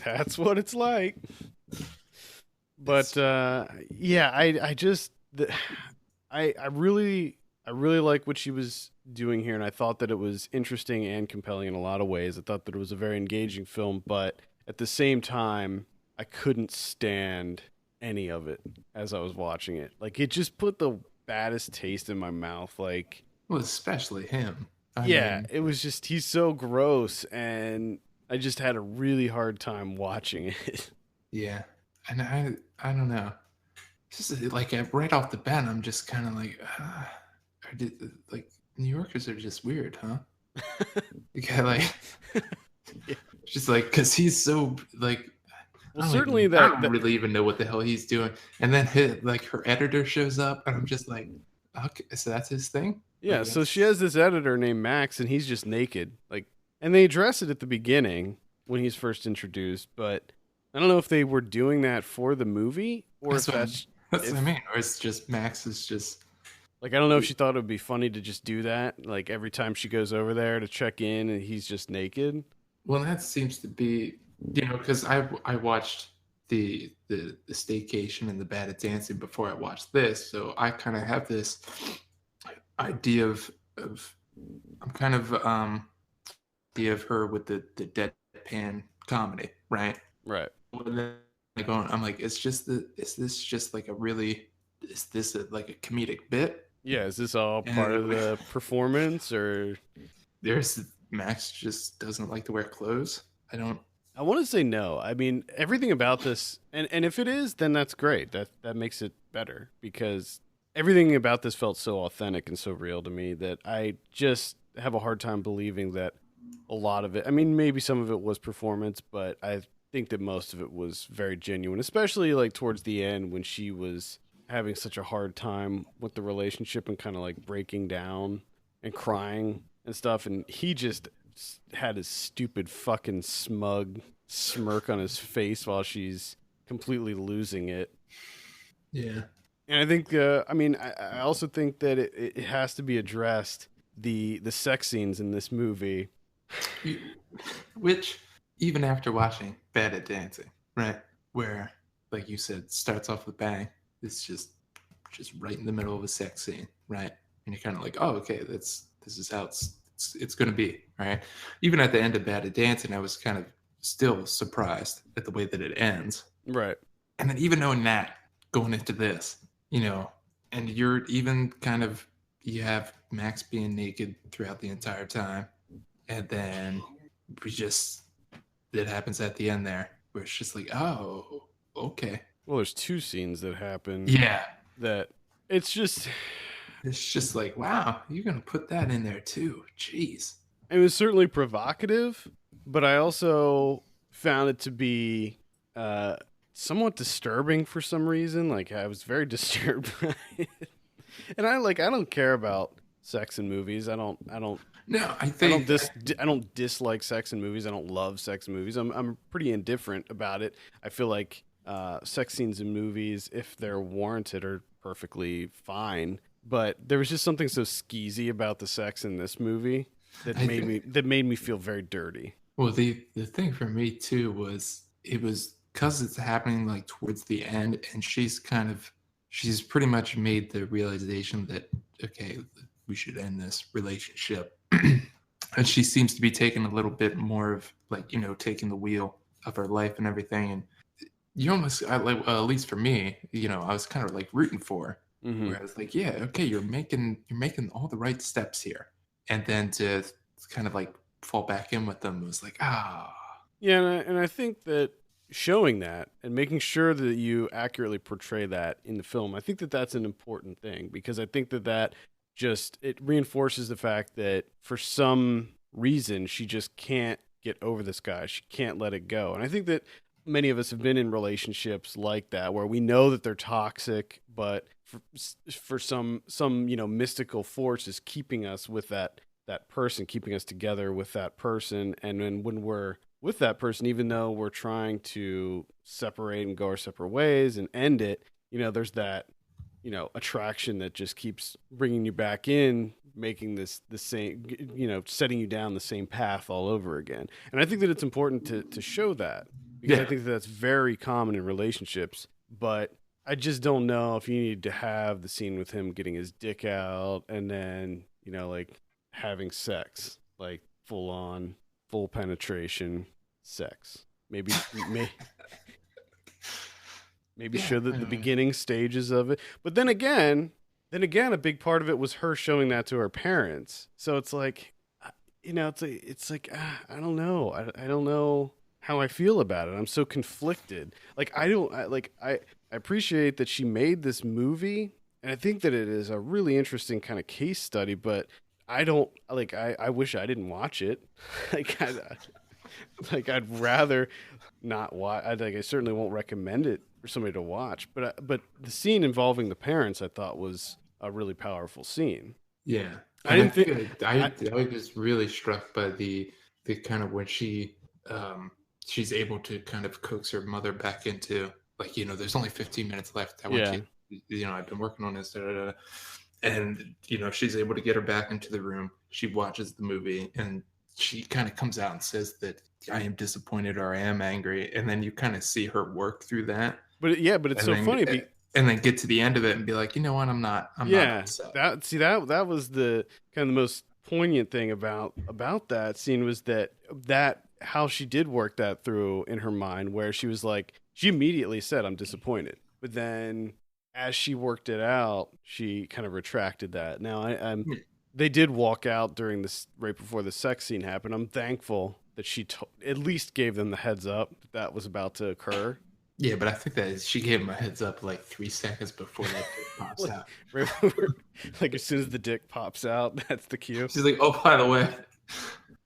[SPEAKER 1] That's what it's like. But yeah, I really like what she was doing here, and I thought that it was interesting and compelling in a lot of ways. I thought that it was a very engaging film, but at the same time, I couldn't stand any of it as I was watching it. Like, it just put the baddest taste in my mouth. Like,
[SPEAKER 2] well, especially him. I
[SPEAKER 1] mean,
[SPEAKER 2] mean,
[SPEAKER 1] it was just, he's so gross, and I just had a really hard time watching it.
[SPEAKER 2] Yeah, and I don't know. Just like right off the bat, I'm just kind of like, like New Yorkers are just weird, huh? Okay, like, yeah. Just like, because he's so like.
[SPEAKER 1] Well, certainly
[SPEAKER 2] I don't really even know what the hell he's doing. And then her editor shows up, and I'm just like, okay, so that's his thing?
[SPEAKER 1] Yeah, so she has this editor named Max, and he's just naked. Like, and they address it at the beginning when he's first introduced, but I don't know if they were doing that for the movie, or
[SPEAKER 2] that's what I mean. Or it's just Max is just
[SPEAKER 1] like, I don't know if she thought it would be funny to just do that, like every time she goes over there to check in, and he's just naked.
[SPEAKER 2] Well, that seems to be, because I watched the Staycation and the Bad at Dancing before I watched this, so I kind of have this idea of I'm kind of idea of her with the deadpan comedy, right?
[SPEAKER 1] Right.
[SPEAKER 2] I'm like, is this just like is this like a comedic bit?
[SPEAKER 1] Yeah, is this all part of the performance, or
[SPEAKER 2] Max just doesn't like to wear clothes?
[SPEAKER 1] I want to say no. I mean, everything about this, and if it is, then that's great. That makes it better, because everything about this felt so authentic and so real to me that I just have a hard time believing that a lot of it, I mean, maybe some of it was performance, but I think that most of it was very genuine, especially like towards the end when she was having such a hard time with the relationship and kind of like breaking down and crying and stuff. And he just had his stupid fucking smug smirk on his face while she's completely losing it.
[SPEAKER 2] Yeah.
[SPEAKER 1] And I think, I mean, I also think that it has to be addressed, the sex scenes in this movie.
[SPEAKER 2] You, which, even after watching Bad at Dancing, right, where, like you said, starts off with bang, it's just right in the middle of a sex scene, right, and you're kind of like, oh, okay, this is how it's going to be, right. Even at the end of Bad at Dancing, I was kind of still surprised at the way that it ends,
[SPEAKER 1] Right.
[SPEAKER 2] and then even knowing that going into this, you know, and you're even kind of you have Max being naked throughout the entire time, and then we just it happens at the end there where it's just like, oh, okay,
[SPEAKER 1] Well, there's two scenes that happen
[SPEAKER 2] yeah.
[SPEAKER 1] that it's just,
[SPEAKER 2] It's just like, wow, you're gonna put that in there too. Jeez.
[SPEAKER 1] it was certainly provocative, but I also found it to be uh, somewhat disturbing for some reason. Like, I was very disturbed by it. And I don't care about sex in movies.
[SPEAKER 2] No, I
[SPEAKER 1] I don't
[SPEAKER 2] think
[SPEAKER 1] I don't dislike sex in movies. I don't love sex in movies. I'm pretty indifferent about it. I feel like sex scenes in movies, if they're warranted, are perfectly fine. But there was just something so skeezy about the sex in this movie
[SPEAKER 2] I think
[SPEAKER 1] that made me feel very dirty.
[SPEAKER 2] well, the thing for me too was it was because it's happening like towards the end, and she's pretty much made the realization that okay, we should end this relationship, and she seems to be taking a little bit more of like taking the wheel of her life and everything, and you almost like at least for me, I was kind of like rooting for her,
[SPEAKER 1] Hmm.
[SPEAKER 2] where I was like, yeah, okay, you're making all the right steps here, and then to kind of like fall back in with them was like, ah,
[SPEAKER 1] Yeah, and I think that showing that and making sure that you accurately portray that in the film, I think that that's an important thing, because I think that just it reinforces the fact that for some reason she just can't get over this guy. She can't let it go. And I think that many of us have been in relationships like that where we know that they're toxic, but for some mystical force is keeping us with that person, keeping us together with that person. And then when we're with that person, even though we're trying to separate and go our separate ways and end it, there's that, attraction that just keeps bringing you back in, making this the same, setting you down the same path all over again. And I think that it's important to show that, because I
[SPEAKER 2] yeah,
[SPEAKER 1] think that that's very common in relationships. But I just don't know if you need to have the scene with him getting his dick out and then, like having sex, like full on, full penetration sex. Maybe
[SPEAKER 2] yeah.
[SPEAKER 1] show the beginning stages of it. But then again, a big part of it was her showing that to her parents. So it's like, it's like, I don't know. I don't know how I feel about it. I'm so conflicted. Like I don't I, like I appreciate that she made this movie, and I think that it is a really interesting kind of case study. But I don't like. I wish I didn't watch it. like I'd rather not watch. I certainly won't recommend it for somebody to watch. But the scene involving the parents, I thought, was a really powerful scene.
[SPEAKER 2] Yeah,
[SPEAKER 1] I
[SPEAKER 2] and I
[SPEAKER 1] didn't think.
[SPEAKER 2] think
[SPEAKER 1] I
[SPEAKER 2] I was really struck by the kind of when um she's able to kind of coax her mother back into like there's only 15 minutes left. I want
[SPEAKER 1] Yeah,
[SPEAKER 2] you I've been working on this, da, da, da. And she's able to get her back into the room. She watches the movie and she kind of comes out and says that I am disappointed or I am angry, and then you kind of see her work through that,
[SPEAKER 1] but it's
[SPEAKER 2] and
[SPEAKER 1] so
[SPEAKER 2] then
[SPEAKER 1] funny.
[SPEAKER 2] get to the end of it and be like, you know what, I'm not
[SPEAKER 1] Yeah,
[SPEAKER 2] upset.
[SPEAKER 1] that was the kind of the most poignant thing about that scene, was that how she did work that through in her mind, where she was like, she immediately said, "I'm disappointed," but then as she worked it out, she kind of retracted that. Now I'm they did walk out during this, right before the sex scene happened. I'm thankful that at least gave them the heads up that was about to occur.
[SPEAKER 2] Yeah, but I think that she gave him a heads up like 3 seconds before that pops
[SPEAKER 1] like,
[SPEAKER 2] out.
[SPEAKER 1] right before- like as soon as the dick pops out, that's the cue.
[SPEAKER 2] She's like, "Oh, by the way,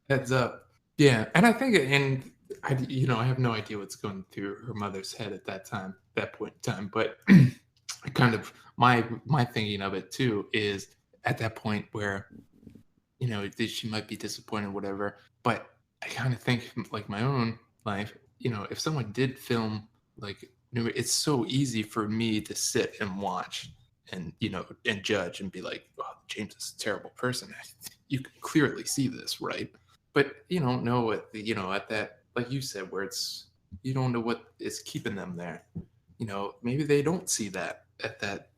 [SPEAKER 2] heads up." Yeah, and I think, and I have no idea what's going through her mother's head at that point in time. But kind of my thinking of it too is at that point where she might be disappointed, whatever. But I kind of think like my own life. If someone did film like it's so easy for me to sit and watch and and judge and be like, oh, James is a terrible person. You can clearly see this, right? But you don't know what at that, like you said, where it's you don't know what is keeping them there. Maybe they don't see that at that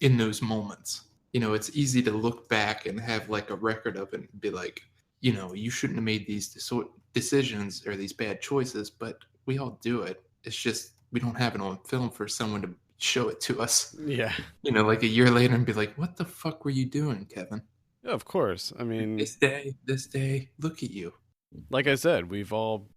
[SPEAKER 2] in those moments. It's easy to look back and have like a record of it and be like, you shouldn't have made these decisions or these bad choices, but we all do it. It's just we don't have it on film for someone to show it to us,
[SPEAKER 1] Yeah.
[SPEAKER 2] like a year later and be like, what the fuck were you doing, Kevin?
[SPEAKER 1] Yeah, of course. I mean,
[SPEAKER 2] This day, look at you.
[SPEAKER 1] like I said, we've all,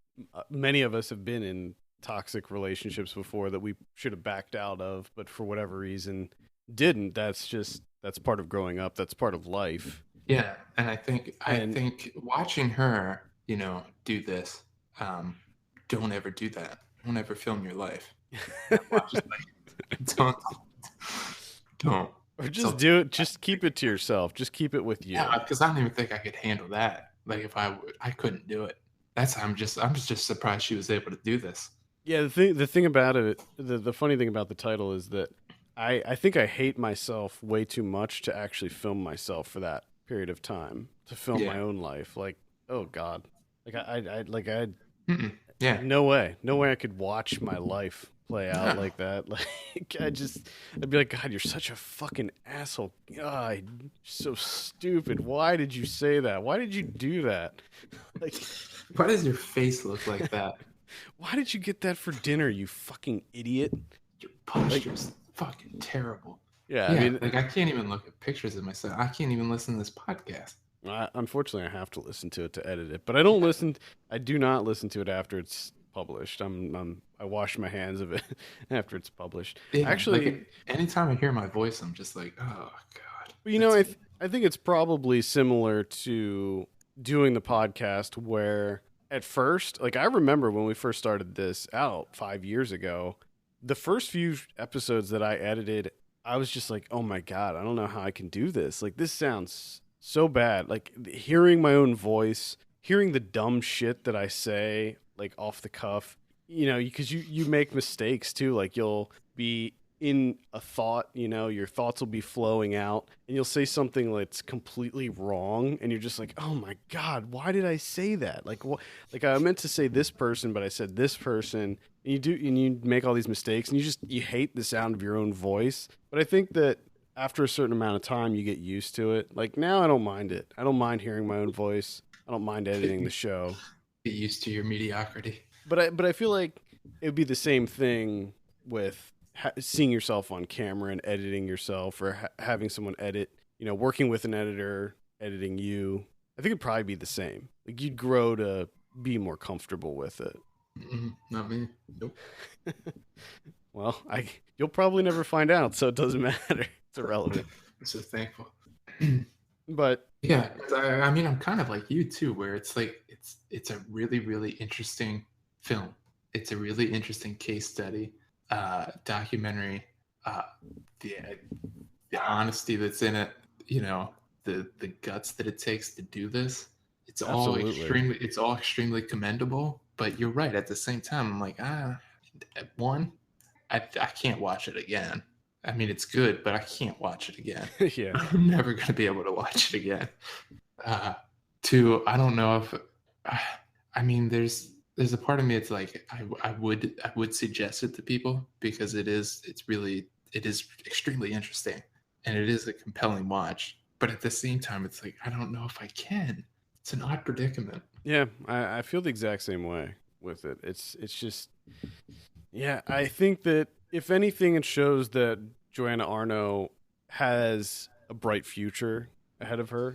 [SPEAKER 1] many of us have been in toxic relationships before that we should have backed out of, but for whatever reason didn't. That's part of growing up. That's part of life.
[SPEAKER 2] Yeah, and I
[SPEAKER 1] And
[SPEAKER 2] think watching her, do this, um, don't ever do that. Don't ever film your life. Watch it, like, don't.
[SPEAKER 1] or just
[SPEAKER 2] So
[SPEAKER 1] do it. Just keep it to yourself. Just keep it with you.
[SPEAKER 2] yeah, because I don't even think I could handle that. Like if I couldn't do it. I'm just surprised she was able to do this.
[SPEAKER 1] Yeah, the thing about it, the funny thing about the title is that I think I hate myself way too much to actually film myself for that period of time to film
[SPEAKER 2] Yeah.
[SPEAKER 1] my own life. Like, oh God, like I
[SPEAKER 2] Mm-mm. Yeah.
[SPEAKER 1] no way I could watch my life play out
[SPEAKER 2] No.
[SPEAKER 1] like that. Like I'd be like, God, you're such a fucking asshole. God, you're so stupid. Why did you say that? Why did you do that? Like,
[SPEAKER 2] Why does your face look like that?
[SPEAKER 1] why did you get that for dinner, you fucking idiot?
[SPEAKER 2] Your
[SPEAKER 1] Like,
[SPEAKER 2] posture's fucking terrible.
[SPEAKER 1] yeah, I
[SPEAKER 2] Yeah,
[SPEAKER 1] mean,
[SPEAKER 2] like I can't even look at pictures of myself. I can't even listen to this podcast.
[SPEAKER 1] unfortunately, I have to listen to it to edit it, but I don't listen. I do not listen to it after it's published. I wash my hands of it after it's published.
[SPEAKER 2] Yeah,
[SPEAKER 1] Actually,
[SPEAKER 2] anytime I hear my voice, I'm just like, oh god,
[SPEAKER 1] but
[SPEAKER 2] that's
[SPEAKER 1] I think it's probably similar to doing the podcast where at first, like I remember when we first started this out 5 years ago, the first few episodes that I edited, I was just like, oh my God, I don't know how I can do this. Like, this sounds so bad. Like, hearing my own voice, hearing the dumb shit that I say, like off the cuff, because you make mistakes too. Like, you'll be in a thought, your thoughts will be flowing out and you'll say something that's completely wrong. And you're just like, oh my God, why did I say that? Like, what? Like, I meant to say this person, but I said this person. And you make all these mistakes and you hate the sound of your own voice. But I think that after a certain amount of time, you get used to it. Like, now I don't mind it. I don't mind hearing my own voice. I don't mind editing the show.
[SPEAKER 2] get used to your mediocrity.
[SPEAKER 1] But I feel like it would be the same thing with seeing yourself on camera and editing yourself, or having someone edit. Working with an editor editing you. I think it'd probably be the same. Like, you'd grow to be more comfortable with it.
[SPEAKER 2] Not me. Nope.
[SPEAKER 1] Well, you'll probably never find out, so it doesn't matter. It's irrelevant.
[SPEAKER 2] I'm so thankful.
[SPEAKER 1] But
[SPEAKER 2] Yeah, 'cause I mean, I'm kind of like you too, where it's like it's a really really interesting film. It's a really interesting case study, documentary. Uh, the the honesty that's in it, the guts that it takes to do this.
[SPEAKER 1] absolutely,
[SPEAKER 2] It's all extremely commendable. But you're right. At the same time, I'm like, one, I can't watch it again. I mean, it's good, but I can't watch it again.
[SPEAKER 1] yeah,
[SPEAKER 2] I'm never going to be able to watch it again. Uh, Two, I don't know if, I mean, there's a part of me. It's like I would suggest it to people because it is extremely interesting and it is a compelling watch. But at the same time, it's like I don't know if I can. It's an odd predicament.
[SPEAKER 1] yeah. I feel the exact same way with it. It's just, yeah. I think that if anything, it shows that Joanna Arnow has a bright future ahead of her.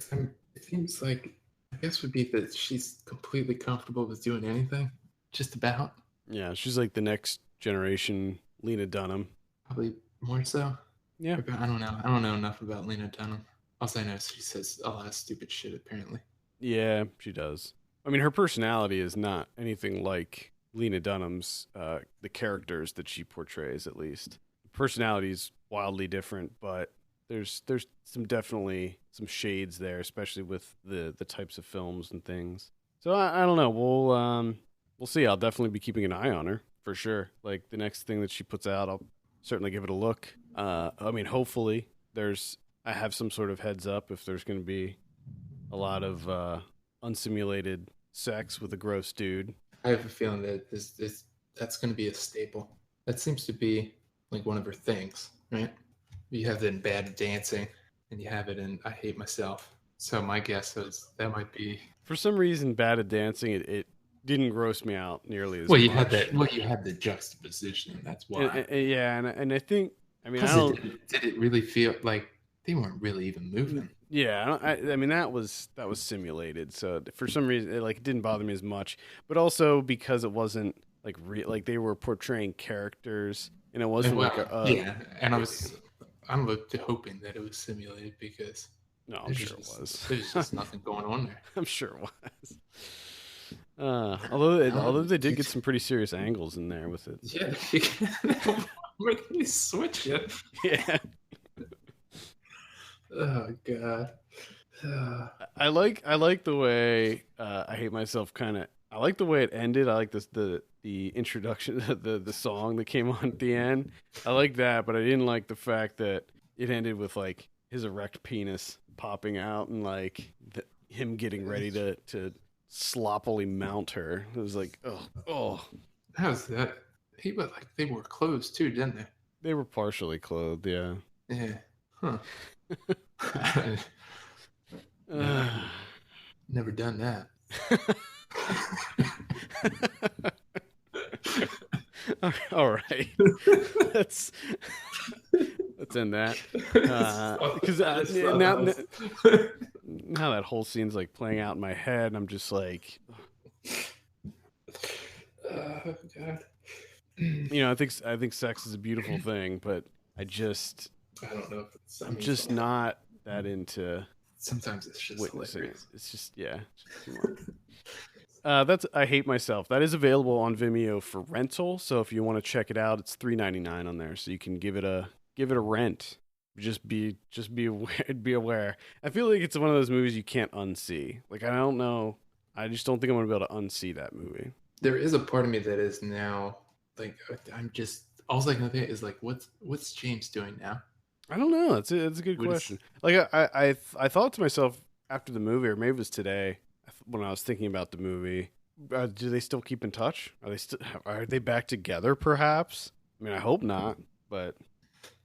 [SPEAKER 2] It seems like I guess would be that she's completely comfortable with doing anything, just about.
[SPEAKER 1] Yeah, she's like the next generation Lena Dunham.
[SPEAKER 2] Probably more so.
[SPEAKER 1] Yeah,
[SPEAKER 2] I don't know. I don't know enough about Lena Dunham. All I know is she says a lot of stupid shit. Apparently.
[SPEAKER 1] yeah, she does. I mean, her personality is not anything like Lena Dunham's. The characters that she portrays, at least, personality is wildly different, but there's definitely some shades there, especially with the types of films and things. So I don't know. We'll see. I'll definitely be keeping an eye on her for sure. Like the next thing that she puts out, I'll certainly give it a look. I mean, hopefully I have some sort of heads up if there's going to be a lot of unsimulated sex with a gross dude.
[SPEAKER 2] I have a feeling that that's going to be a staple. That seems to be like one of her things, right? You have it in Bad Dancing, and you have it in I Hate Myself. So my guess is that might be.
[SPEAKER 1] For some reason, Bad at Dancing, it didn't gross me out nearly as
[SPEAKER 2] Well, you had
[SPEAKER 1] much.
[SPEAKER 2] that. Well, you had the juxtaposition. That's why.
[SPEAKER 1] Yeah, and I think, I mean, I
[SPEAKER 2] Plus,
[SPEAKER 1] don't.
[SPEAKER 2] did it really feel like they weren't really even moving?
[SPEAKER 1] Yeah, I mean that was simulated, so for some reason it didn't bother me as much. But also because it wasn't like like they were portraying characters, and it wasn't
[SPEAKER 2] Well,
[SPEAKER 1] like
[SPEAKER 2] yeah, and I'm hoping that it was simulated because
[SPEAKER 1] no, I'm sure it was.
[SPEAKER 2] There's just nothing going on there.
[SPEAKER 1] I'm sure it was. Although they did get some pretty serious angles in there with it.
[SPEAKER 2] Yeah, where they switch it.
[SPEAKER 1] Yeah.
[SPEAKER 2] Oh god.
[SPEAKER 1] I like the way I Hate Myself kind of. I like the way it ended. I like the introduction, the song that came on at the end. I like that, but I didn't like the fact that it ended with like his erect penis popping out and like him getting ready to sloppily mount her. It was like, oh.
[SPEAKER 2] How's that? He was like they were clothes too, didn't they?
[SPEAKER 1] They were partially clothed, yeah.
[SPEAKER 2] Yeah. Huh. Never done that.
[SPEAKER 1] All right. let's end that because now that whole scene's like playing out in my head, and I'm just like,
[SPEAKER 2] oh god.
[SPEAKER 1] I think sex is a beautiful thing, but I
[SPEAKER 2] don't know if
[SPEAKER 1] I'm just not that into.
[SPEAKER 2] Sometimes it's just
[SPEAKER 1] witnessing
[SPEAKER 2] hilarious.
[SPEAKER 1] it. It's just that's I Hate Myself. That is available on Vimeo for rental. So if you want to check it out, it's $3.99 on there. So you can give it a rent. Just be aware. I feel like it's one of those movies you can't unsee. Like I don't know. I just don't think I'm gonna be able to unsee that movie.
[SPEAKER 2] There is a part of me that is now like I'm just all I can think is like what's James doing now?
[SPEAKER 1] I don't know. It's a good question. Like I thought to myself after the movie, or maybe it was today when I was thinking about the movie. Do they still keep in touch? Are they back together? Perhaps. I mean, I hope not. But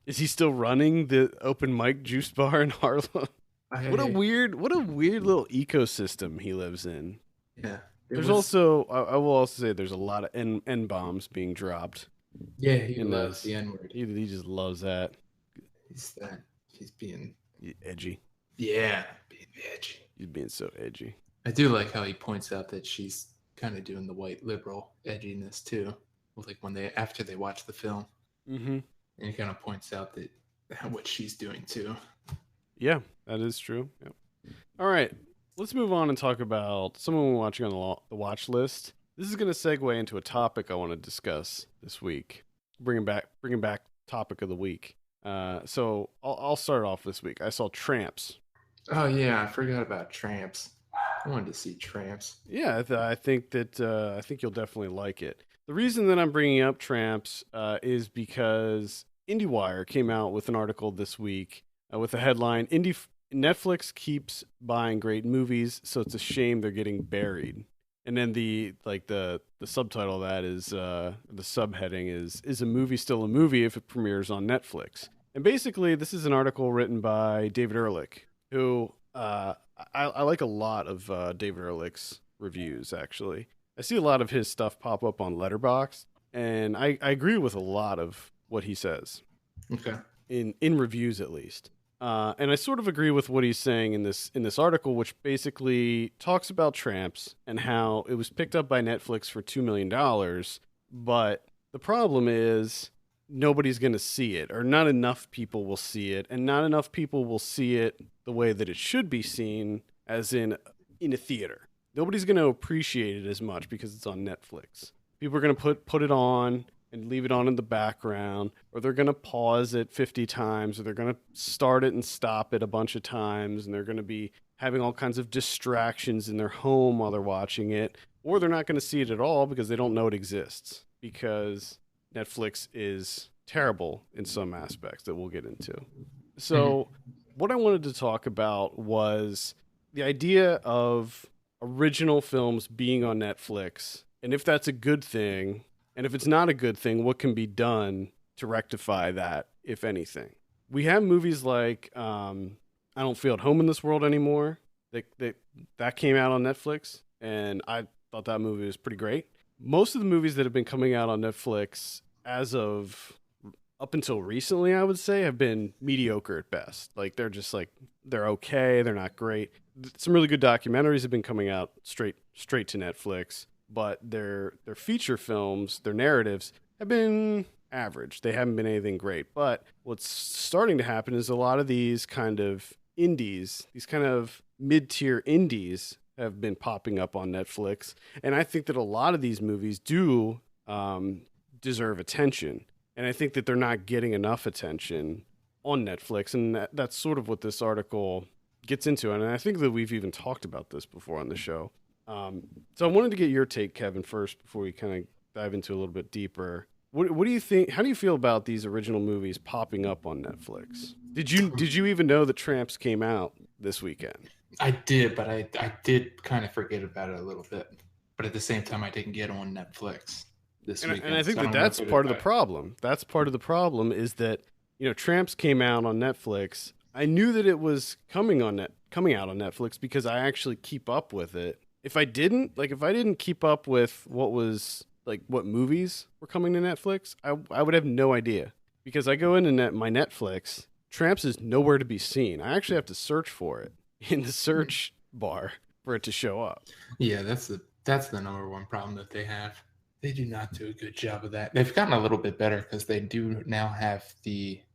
[SPEAKER 1] is he still running the open mic juice bar in Harlem? What a weird little ecosystem he lives in.
[SPEAKER 2] Yeah.
[SPEAKER 1] There's also I will also say there's a lot of N bombs being dropped.
[SPEAKER 2] Yeah, he loves the N word.
[SPEAKER 1] He just loves that.
[SPEAKER 2] He's being
[SPEAKER 1] edgy.
[SPEAKER 2] Yeah, being edgy.
[SPEAKER 1] He's being so edgy.
[SPEAKER 2] I do like how he points out that she's kind of doing the white liberal edginess too. Like after they watch the film,
[SPEAKER 1] mm-hmm.
[SPEAKER 2] And he kind of points out that what she's doing too.
[SPEAKER 1] Yeah, that is true. Yep. All right, let's move on and talk about someone we're watching on the watch list. This is going to segue into a topic I want to discuss this week. Bringing back topic of the week. So I'll start off this week. I saw Tramps.
[SPEAKER 2] Oh yeah, I forgot about Tramps. I wanted to see Tramps.
[SPEAKER 1] Yeah, I think you'll definitely like it. The reason that I'm bringing up Tramps is because IndieWire came out with an article this week with the headline: Netflix keeps buying great movies, so it's a shame they're getting buried. And then the subtitle of that is the subheading is a movie still a movie if it premieres on Netflix? And basically, this is an article written by David Ehrlich, who I like a lot of David Ehrlich's reviews. Actually, I see a lot of his stuff pop up on Letterboxd, and I agree with a lot of what he says.
[SPEAKER 2] Okay.
[SPEAKER 1] In reviews, at least. And I sort of agree with what he's saying in this article, which basically talks about Tramps and how it was picked up by Netflix for $2 million. But the problem is nobody's going to see it, or not enough people will see it, and not enough people will see it the way that it should be seen, as in a theater. Nobody's going to appreciate it as much because it's on Netflix. People are going to put it on and leave it on in the background, or they're going to pause it 50 times, or they're going to start it and stop it a bunch of times, and they're going to be having all kinds of distractions in their home while they're watching it, or they're not going to see it at all because they don't know it exists. because Netflix is terrible in some aspects that we'll get into.
[SPEAKER 2] Mhm.
[SPEAKER 1] So, what I wanted to talk about was the idea of original films being on Netflix, and if that's a good thing, and if it's not a good thing, what can be done to rectify that, if anything. We have movies like I Don't Feel at Home in This World Anymore. That came out on Netflix, and I thought that movie was pretty great. Most of the movies that have been coming out on Netflix as of up until recently, I would say, have been mediocre at best. Like they're okay, they're not great. Some really good documentaries have been coming out straight to Netflix, but their feature films, their narratives have been average. They haven't been anything great. But what's starting to happen is a lot of these kind of indies, these kind of mid-tier indies have been popping up on Netflix, and I think that a lot of these movies do deserve attention, and I think that they're not getting enough attention on Netflix, and that's sort of what this article gets into, and I think that we've even talked about this before on the show. So I wanted to get your take, Kevin, first before we kind of dive into a little bit deeper. What do you think? How do you feel about these original movies popping up on Netflix? Did you even know that Tramps came out this weekend?
[SPEAKER 2] I did, but I did kind of forget about it a little bit. But at the same time, I didn't get on Netflix this
[SPEAKER 1] And I
[SPEAKER 2] weekend,
[SPEAKER 1] think
[SPEAKER 2] so I
[SPEAKER 1] that
[SPEAKER 2] don't know
[SPEAKER 1] that's
[SPEAKER 2] if it
[SPEAKER 1] part of the
[SPEAKER 2] affected.
[SPEAKER 1] problem. That's part of the problem is that Tramps came out on Netflix. I knew that it was coming out on Netflix because I actually keep up with it. If I didn't keep up with what movies were coming to Netflix, I would have no idea because I go into my Netflix. Tramps is nowhere to be seen. I actually have to search for it in the search bar for it to show up.
[SPEAKER 2] Yeah, that's the number one problem that they have. They do not do a good job of that. They've gotten a little bit better because they do now have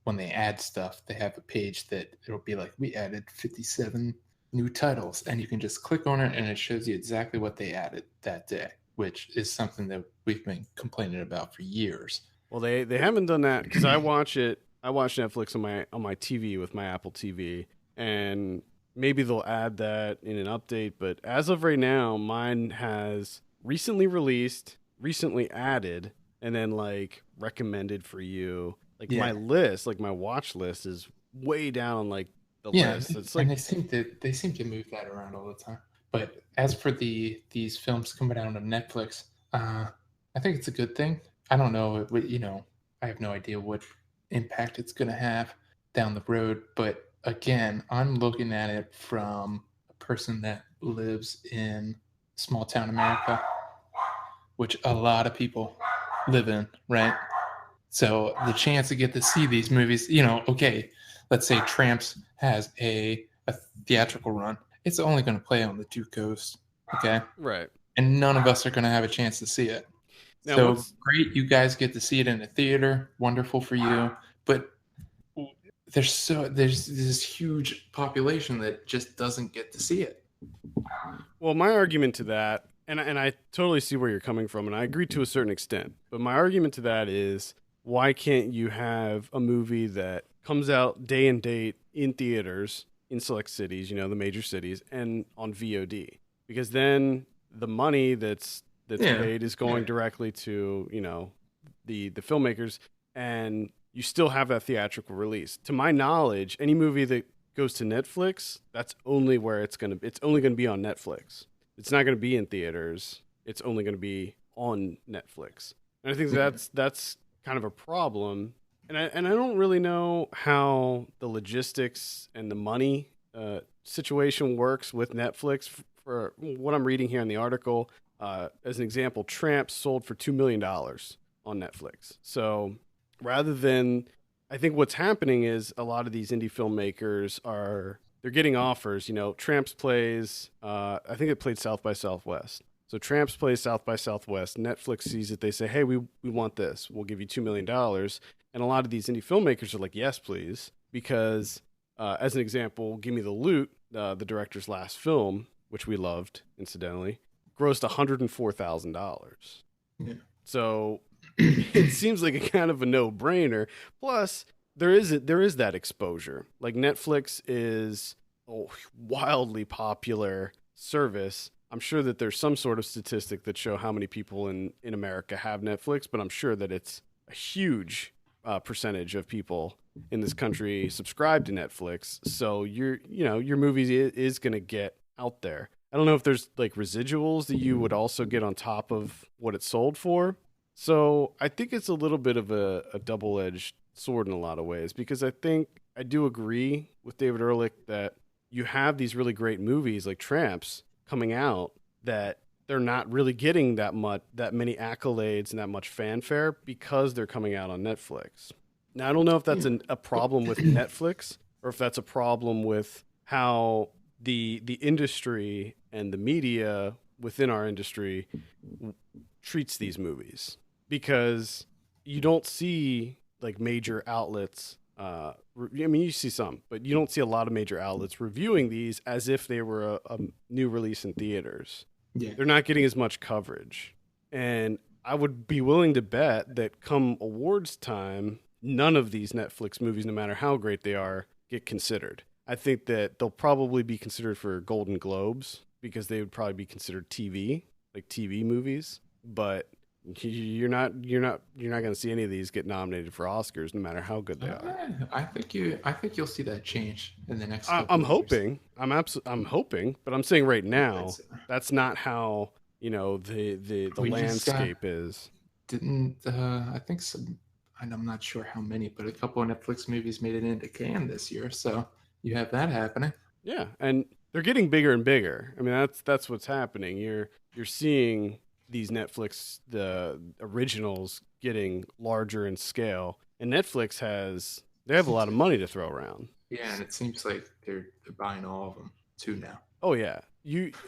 [SPEAKER 2] when they add stuff, they have a page that it'll be like we added 57 new titles, and you can just click on it and it shows you exactly what they added that day, which is something that we've been complaining about for years.
[SPEAKER 1] Well, they haven't done that because I watch it. I watch Netflix on my TV with my Apple TV, and maybe they'll add that in an update. But as of right now, mine has recently released, recently added, and then like recommended for you. Like my
[SPEAKER 2] Yeah,
[SPEAKER 1] list, like my watch list, is way down on like the
[SPEAKER 2] yeah,
[SPEAKER 1] list. It's
[SPEAKER 2] and
[SPEAKER 1] like
[SPEAKER 2] they seem to move that around all the time. But as for these films coming out on Netflix, uh, I think it's a good thing. I don't know, I have no idea what impact it's going to have down the road. But again, I'm looking at it from a person that lives in small town America, which a lot of people live in, right? So the chance to get to see these movies, okay, let's say Tramps has a theatrical run. It's only going to play on the two coasts, okay?
[SPEAKER 1] right
[SPEAKER 2] And none of us are going to have a chance to see it.
[SPEAKER 1] now.
[SPEAKER 2] So
[SPEAKER 1] What's
[SPEAKER 2] great, you guys get to see it in a theater. Wonderful for you. But there's this huge population that just doesn't get to see it.
[SPEAKER 1] Well, my argument to that, and I totally see where you're coming from, and I agree to a certain extent. But my argument to that is, why can't you have a movie that comes out day and date in theaters in select cities, the major cities, and on VOD? Because then the money that's
[SPEAKER 2] Yeah.
[SPEAKER 1] paid is going directly to the filmmakers, and you still have that theatrical release. To my knowledge, any movie that goes to Netflix, that's only where it's only gonna be on Netflix. It's not gonna be in theaters. It's only gonna be on Netflix. And I think that's kind of a problem. And I don't really know how the logistics and the money situation works with Netflix. For what I'm reading here in the article, as an example, Tramp sold for $2 million on Netflix. So rather than I think what's happening is a lot of these indie filmmakers they're getting offers. Tramps plays. I think it played South by Southwest. So Tramps plays South by Southwest. Netflix sees it. They say, "Hey, we want this. We'll give you $2 million." And a lot of these indie filmmakers are like, "Yes, please," because as an example, Give Me the Loot, the director's last film, which we loved, incidentally, grossed $104,000.
[SPEAKER 2] Yeah.
[SPEAKER 1] So it seems like a kind of a no-brainer. Plus, there is that exposure. Like Netflix is a wildly popular service, I'm sure that there's some sort of statistic that show how many people in America have Netflix, but I'm sure that it's a huge percentage of people in this country subscribe to Netflix. So your movie is going to get out there. I don't know if there's like residuals that you would also get on top of what it's sold for. So I think it's a little bit of a double edged sword in a lot of ways because I think I do agree with David Ehrlich that you have these really great movies like Tramps coming out that they're not really getting that many accolades and that much fanfare because they're coming out on Netflix. Now I don't know if that's
[SPEAKER 2] Yeah.
[SPEAKER 1] a problem with Netflix or if that's a problem with how the industry and the media within our industry treats these movies because you don't see like major outlets. I mean, you see some, but you don't see a lot of major outlets reviewing these as if they were a new release in theaters.
[SPEAKER 2] Yeah.
[SPEAKER 1] They're not getting as much coverage. And I would be willing to bet that come awards time, none of these Netflix movies, no matter how great they are, get considered. I think that they'll probably be considered for Golden Globes because they would probably be considered TV, like TV movies. But you're not going to see any of these get nominated for Oscars, no matter how good they are.
[SPEAKER 2] I think you'll see that change in the next
[SPEAKER 1] I'm
[SPEAKER 2] couple of years.
[SPEAKER 1] hoping. I'm hoping, but I'm saying right now
[SPEAKER 2] That's,
[SPEAKER 1] that's not how the
[SPEAKER 2] we just got
[SPEAKER 1] landscape is.
[SPEAKER 2] didn't I think some, and I'm not sure how many, but a couple of Netflix movies made it into Cannes this year, so you have that happening.
[SPEAKER 1] Yeah, and they're getting bigger and bigger. I mean, that's what's happening. You're seeing these Netflix the originals getting larger in scale, and they have a lot of money to throw around.
[SPEAKER 2] Yeah, and it seems like they're buying all of them too now.
[SPEAKER 1] Oh yeah.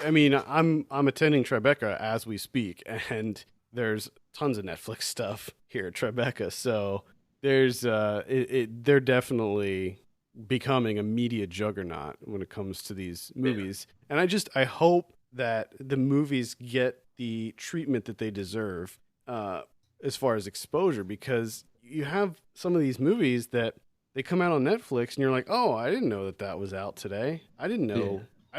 [SPEAKER 1] I mean, I'm attending Tribeca as we speak and there's tons of Netflix stuff here at Tribeca. So they're definitely becoming a media juggernaut when it comes to these
[SPEAKER 2] Yeah.
[SPEAKER 1] movies. And I hope that the movies get the treatment that they deserve as far as exposure because you have some of these movies that they come out on Netflix and you're like, "Oh, I didn't know that that was out today.
[SPEAKER 2] Yeah.
[SPEAKER 1] I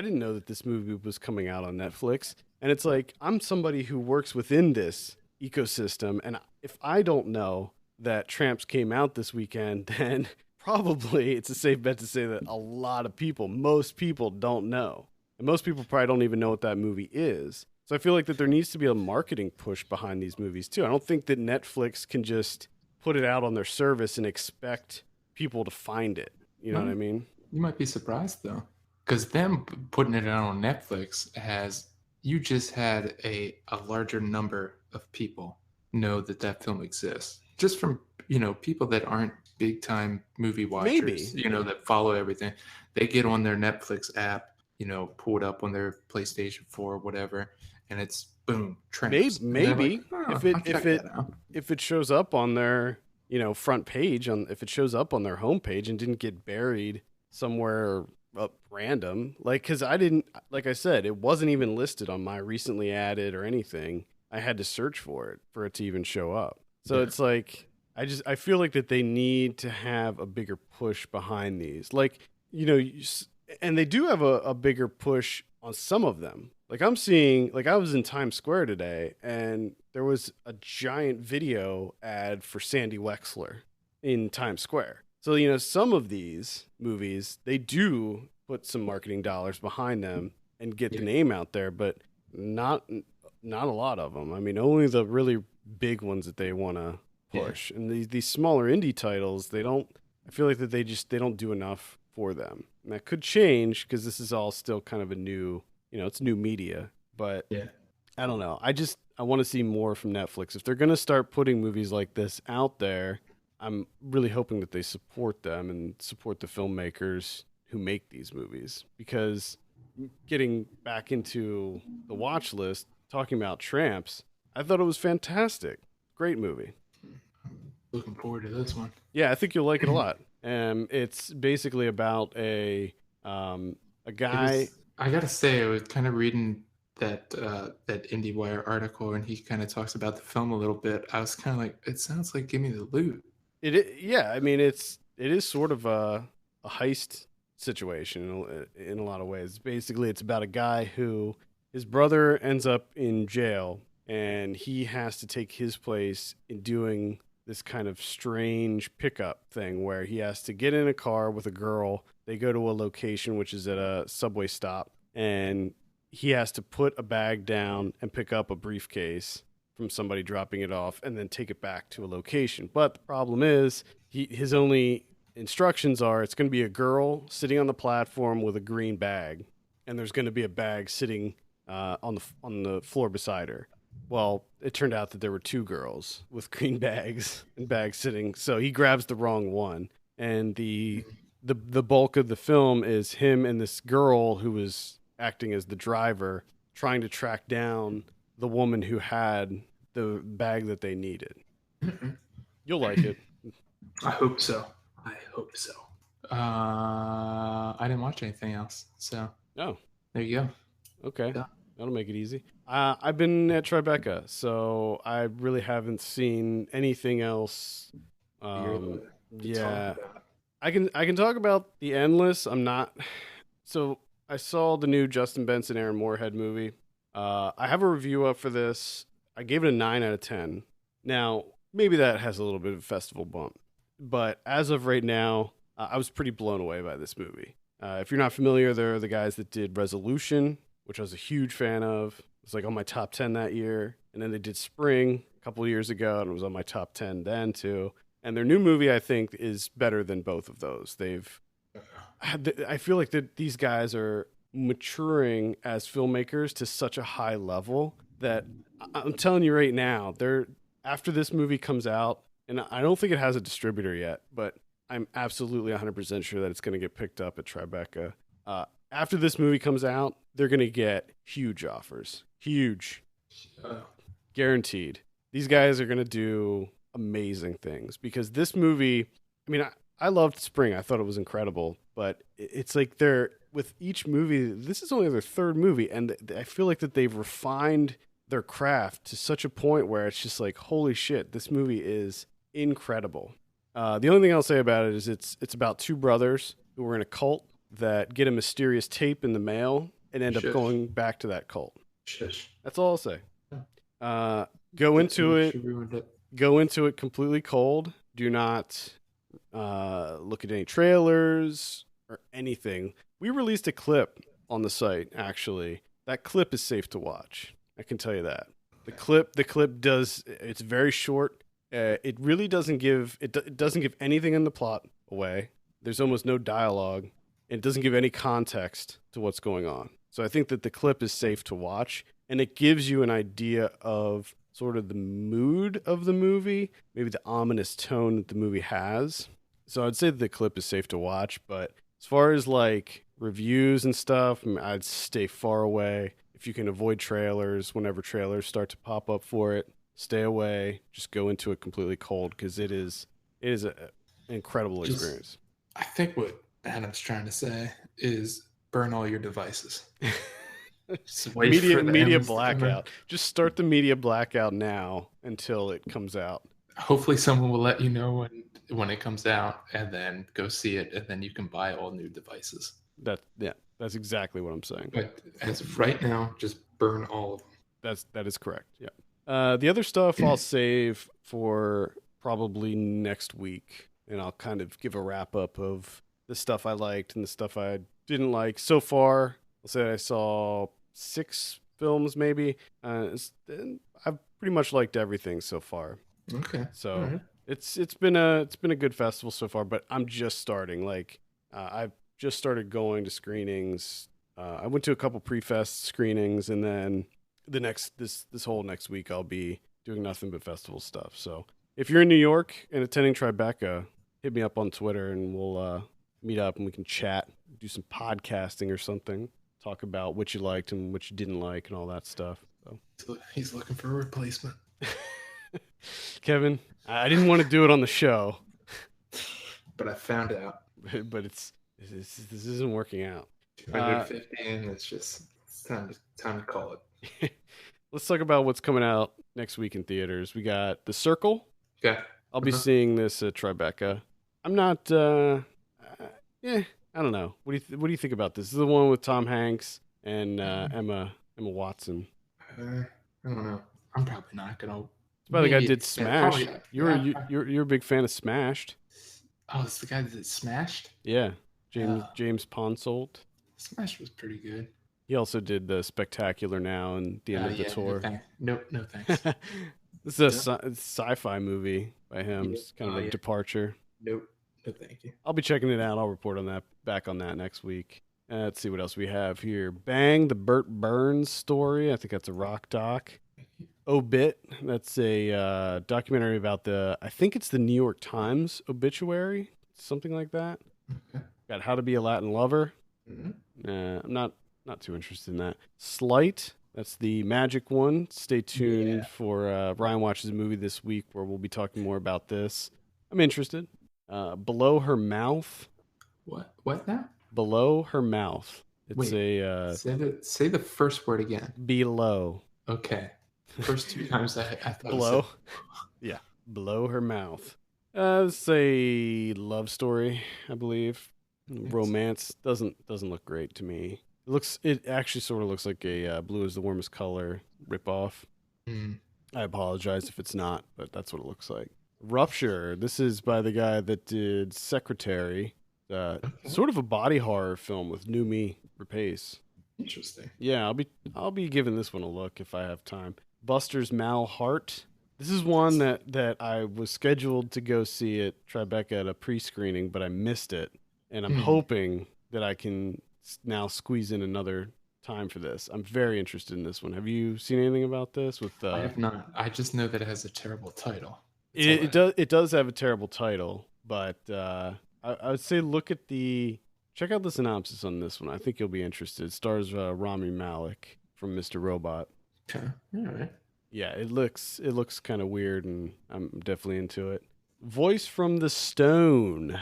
[SPEAKER 1] didn't know that this movie was coming out on Netflix." And it's like, I'm somebody who works within this ecosystem and if I don't know that Tramps came out this weekend, then probably it's a safe bet to say that a lot of people, most people don't know. And most people probably don't even know what that movie is. So I feel like that there needs to be a marketing push behind these movies too. I don't think that Netflix can just put it out on their service and expect people to find it. You know what
[SPEAKER 2] Well,
[SPEAKER 1] I mean?
[SPEAKER 2] you might be surprised though, because them putting it out on Netflix has you just had a larger number of people know that that film exists just from people that aren't big time movie watchers,
[SPEAKER 1] Maybe.
[SPEAKER 2] that follow everything. They get on their Netflix app, pull it up on their PlayStation 4 or whatever, and it's boom,
[SPEAKER 1] Maybe,
[SPEAKER 2] Tramps, and they're like,
[SPEAKER 1] maybe
[SPEAKER 2] oh,
[SPEAKER 1] if it
[SPEAKER 2] I'll
[SPEAKER 1] if
[SPEAKER 2] check
[SPEAKER 1] it
[SPEAKER 2] that out.
[SPEAKER 1] if it shows up on their front page on if it shows up on their homepage and didn't get buried somewhere up random like because I didn't like I said it wasn't even listed on my recently added or anything. I had to search for it to even show up. So
[SPEAKER 2] Yeah,
[SPEAKER 1] it's like I feel like that they need to have a bigger push behind these like and they do have a bigger push on some of them. Like I'm seeing, like I was in Times Square today, and there was a giant video ad for Sandy Wexler in Times Square. So some of these movies they do put some marketing dollars behind them and get the
[SPEAKER 2] yeah,
[SPEAKER 1] name out there, but not not a lot of them. I mean, only the really big ones that they want to
[SPEAKER 2] yeah.
[SPEAKER 1] push, and these smaller indie titles they don't. I feel like that they don't do enough for them. And that could change because this is all still kind of a new, it's new media. But
[SPEAKER 2] Yeah.
[SPEAKER 1] I don't know. I want to see more from Netflix. If they're going to start putting movies like this out there, I'm really hoping that they support them and support the filmmakers who make these movies because getting back into the watch list, talking about Tramps, I thought it was fantastic. Great movie.
[SPEAKER 2] Looking forward to this one.
[SPEAKER 1] Yeah, I think you'll like it a lot. It's basically about a
[SPEAKER 2] It
[SPEAKER 1] guy.
[SPEAKER 2] was. I gotta say, I was kind of reading that IndieWire article, and he kind of talks about the film a little bit. I was kind of like, it sounds like Give Me the Loot.
[SPEAKER 1] Yeah, I mean it is sort of a heist situation in a lot of ways. Basically, it's about a guy who his brother ends up in jail, and he has to take his place in doing this kind of strange pickup thing where he has to get in a car with a girl. They go to a location which is at a subway stop, and he has to put a bag down and pick up a briefcase from somebody dropping it off and then take it back to a location. But the problem is, his only instructions are it's going to be a girl sitting on the platform with a green bag, and there's going to be a bag sitting on the floor beside her. Well, it turned out that there were two girls with green bags and bags sitting, so he grabs the wrong one. And the bulk of the film is him and this girl who was acting as the driver trying to track down the woman who had the bag that they needed. You'll like it.
[SPEAKER 2] I hope so. I hope so. I didn't watch anything else, so
[SPEAKER 1] Oh,
[SPEAKER 2] there you go.
[SPEAKER 1] okay.
[SPEAKER 2] Yeah.
[SPEAKER 1] That'll make it easy. I've been at Tribeca, so I really haven't seen anything else.
[SPEAKER 2] You're allowed to
[SPEAKER 1] Yeah,
[SPEAKER 2] talk about.
[SPEAKER 1] I can talk about The Endless. I'm not. So I saw the new Justin Benson Aaron Moorhead movie. I have a review up for this. I gave it a 9 out of 10. Now maybe that has a little bit of a festival bump, but as of right now, I was pretty blown away by this movie. If you're not familiar, they're the guys that did Resolution, which I was a huge fan of. It was like on my top 10 that year. And then they did Spring a couple of years ago, and it was on my top 10 then too. And their new movie, I think, is better than both of those. I feel like that these guys are maturing as filmmakers to such a high level that I'm telling you right now, they're after this movie comes out, and I don't think it has a distributor yet, but I'm absolutely 100% sure that it's going to get picked up at Tribeca. After this movie comes out, they're going to get huge offers. Huge. Guaranteed. These guys are going to do amazing things because this movie, I mean, I loved Spring. I thought it was incredible, but it's like they're, with each movie, this is only their third movie, and I feel like that they've refined their craft to such a point where it's just like, holy shit, this movie is incredible. The only thing I'll say about it is it's about two brothers who were in a cult that get a mysterious tape in the mail and end up going back to that cult.
[SPEAKER 2] Shush.
[SPEAKER 1] That's all I'll say. Go into it completely cold. Do not look at any trailers or anything. We released a clip on the site, actually. That clip is safe to watch. I can tell you that. The clip does, it's very short. It really doesn't give it doesn't give anything in the plot away. There's almost no dialogue. It doesn't give any context to what's going on. So I think that the clip is safe to watch, and it gives you an idea of sort of the mood of the movie, maybe the ominous tone that the movie has. So I'd say that the clip is safe to watch, but as far as like reviews and stuff, I'd stay far away. If you can avoid trailers, whenever trailers start to pop up for it, stay away. Just go into it completely cold because it is an incredible experience.
[SPEAKER 2] I think what Adam's trying to say is burn all your devices.
[SPEAKER 1] Media blackout. Just start the media blackout now until it comes out.
[SPEAKER 2] Hopefully someone will let you know when it comes out, and then go see it, and then you can buy all new devices.
[SPEAKER 1] That's exactly what I'm saying.
[SPEAKER 2] But as of right now, just burn all of them.
[SPEAKER 1] That is correct. Yeah. The other stuff I'll save for probably next week, and I'll kind of give a wrap up of the stuff I liked and the stuff I didn't like. So far, I'll say I saw 6 films maybe. I've pretty much liked everything so far.
[SPEAKER 2] Okay.
[SPEAKER 1] So
[SPEAKER 2] right.
[SPEAKER 1] it's been a good festival so far, but I'm just starting. Like I've just started going to screenings. I went to a couple pre-fest screenings, and then this whole next week I'll be doing nothing but festival stuff. So if you're in New York and attending Tribeca, hit me up on Twitter and we'll meet up and we can chat, do some podcasting or something, talk about what you liked and what you didn't like and all that stuff. So
[SPEAKER 2] he's looking for a replacement.
[SPEAKER 1] Kevin, I didn't want to do it on the show,
[SPEAKER 2] but I found out.
[SPEAKER 1] But this isn't working out.
[SPEAKER 2] 215. It's time to call it.
[SPEAKER 1] Let's talk about what's coming out next week in theaters. We got The Circle.
[SPEAKER 2] Okay.
[SPEAKER 1] I'll be seeing this at Tribeca. I'm not. I don't know. What do you think about this? This is the one with Tom Hanks and Emma Emma Watson.
[SPEAKER 2] I don't know. I'm probably not gonna.
[SPEAKER 1] It's by the guy who
[SPEAKER 2] Maybe
[SPEAKER 1] did
[SPEAKER 2] it's probably.
[SPEAKER 1] Smash. You're a big fan of Smashed.
[SPEAKER 2] Oh, it's the guy that smashed.
[SPEAKER 1] Yeah,
[SPEAKER 2] Uh,
[SPEAKER 1] James Ponsoldt.
[SPEAKER 2] Smash was pretty good.
[SPEAKER 1] He also did the Spectacular Now and the end of the
[SPEAKER 2] Yeah. No
[SPEAKER 1] tour.
[SPEAKER 2] thanks. Nope. No thanks.
[SPEAKER 1] This is a
[SPEAKER 2] Nope.
[SPEAKER 1] sci-fi movie by him.
[SPEAKER 2] Yep.
[SPEAKER 1] It's kind of
[SPEAKER 2] Oh
[SPEAKER 1] a
[SPEAKER 2] yeah.
[SPEAKER 1] departure.
[SPEAKER 2] Nope. No thank you.
[SPEAKER 1] I'll be checking it out. I'll report on that back on that next week. Let's see what else we have here. Bang, the Burt Burns story. I think that's a rock doc. Obit. That's a documentary about I think it's the New York Times obituary, something like that.
[SPEAKER 2] Okay.
[SPEAKER 1] Got How to Be a Latin Lover. I'm not too interested in that. Slight. That's the magic one. Stay tuned for Ryan watches a movie this week where we'll be talking more about this. I'm interested. Below Her Mouth.
[SPEAKER 2] What? What now?
[SPEAKER 1] Below Her Mouth. It's
[SPEAKER 2] Wait.
[SPEAKER 1] a
[SPEAKER 2] Say the first word again.
[SPEAKER 1] below.
[SPEAKER 2] Okay. First two times I thought
[SPEAKER 1] Below. Yeah. Below Her Mouth. It's a love story, I believe. Romance doesn't look great to me. It actually sort of looks like a Blue is the Warmest Color ripoff. I apologize if it's not, but that's what it looks like. Rupture. This is by the guy that did Secretary. Sort of a body horror film with Noomi Rapace.
[SPEAKER 2] Interesting.
[SPEAKER 1] Yeah, I'll be giving this one a look if I have time. Buster's Malheart. This is one that I was scheduled to go see at Tribeca at a pre-screening, but I missed it, and I'm hoping that I can now squeeze in another time for this. I'm very interested in this one. Have you seen anything about this?
[SPEAKER 2] I have not. I just know that it has a terrible title.
[SPEAKER 1] It does have a terrible title, but I would say check out the synopsis on this one. I think you'll be interested. It stars Rami Malek from Mr. Robot.
[SPEAKER 2] Okay. All right.
[SPEAKER 1] Yeah, it looks kind of weird, and I'm definitely into it. Voice from the Stone.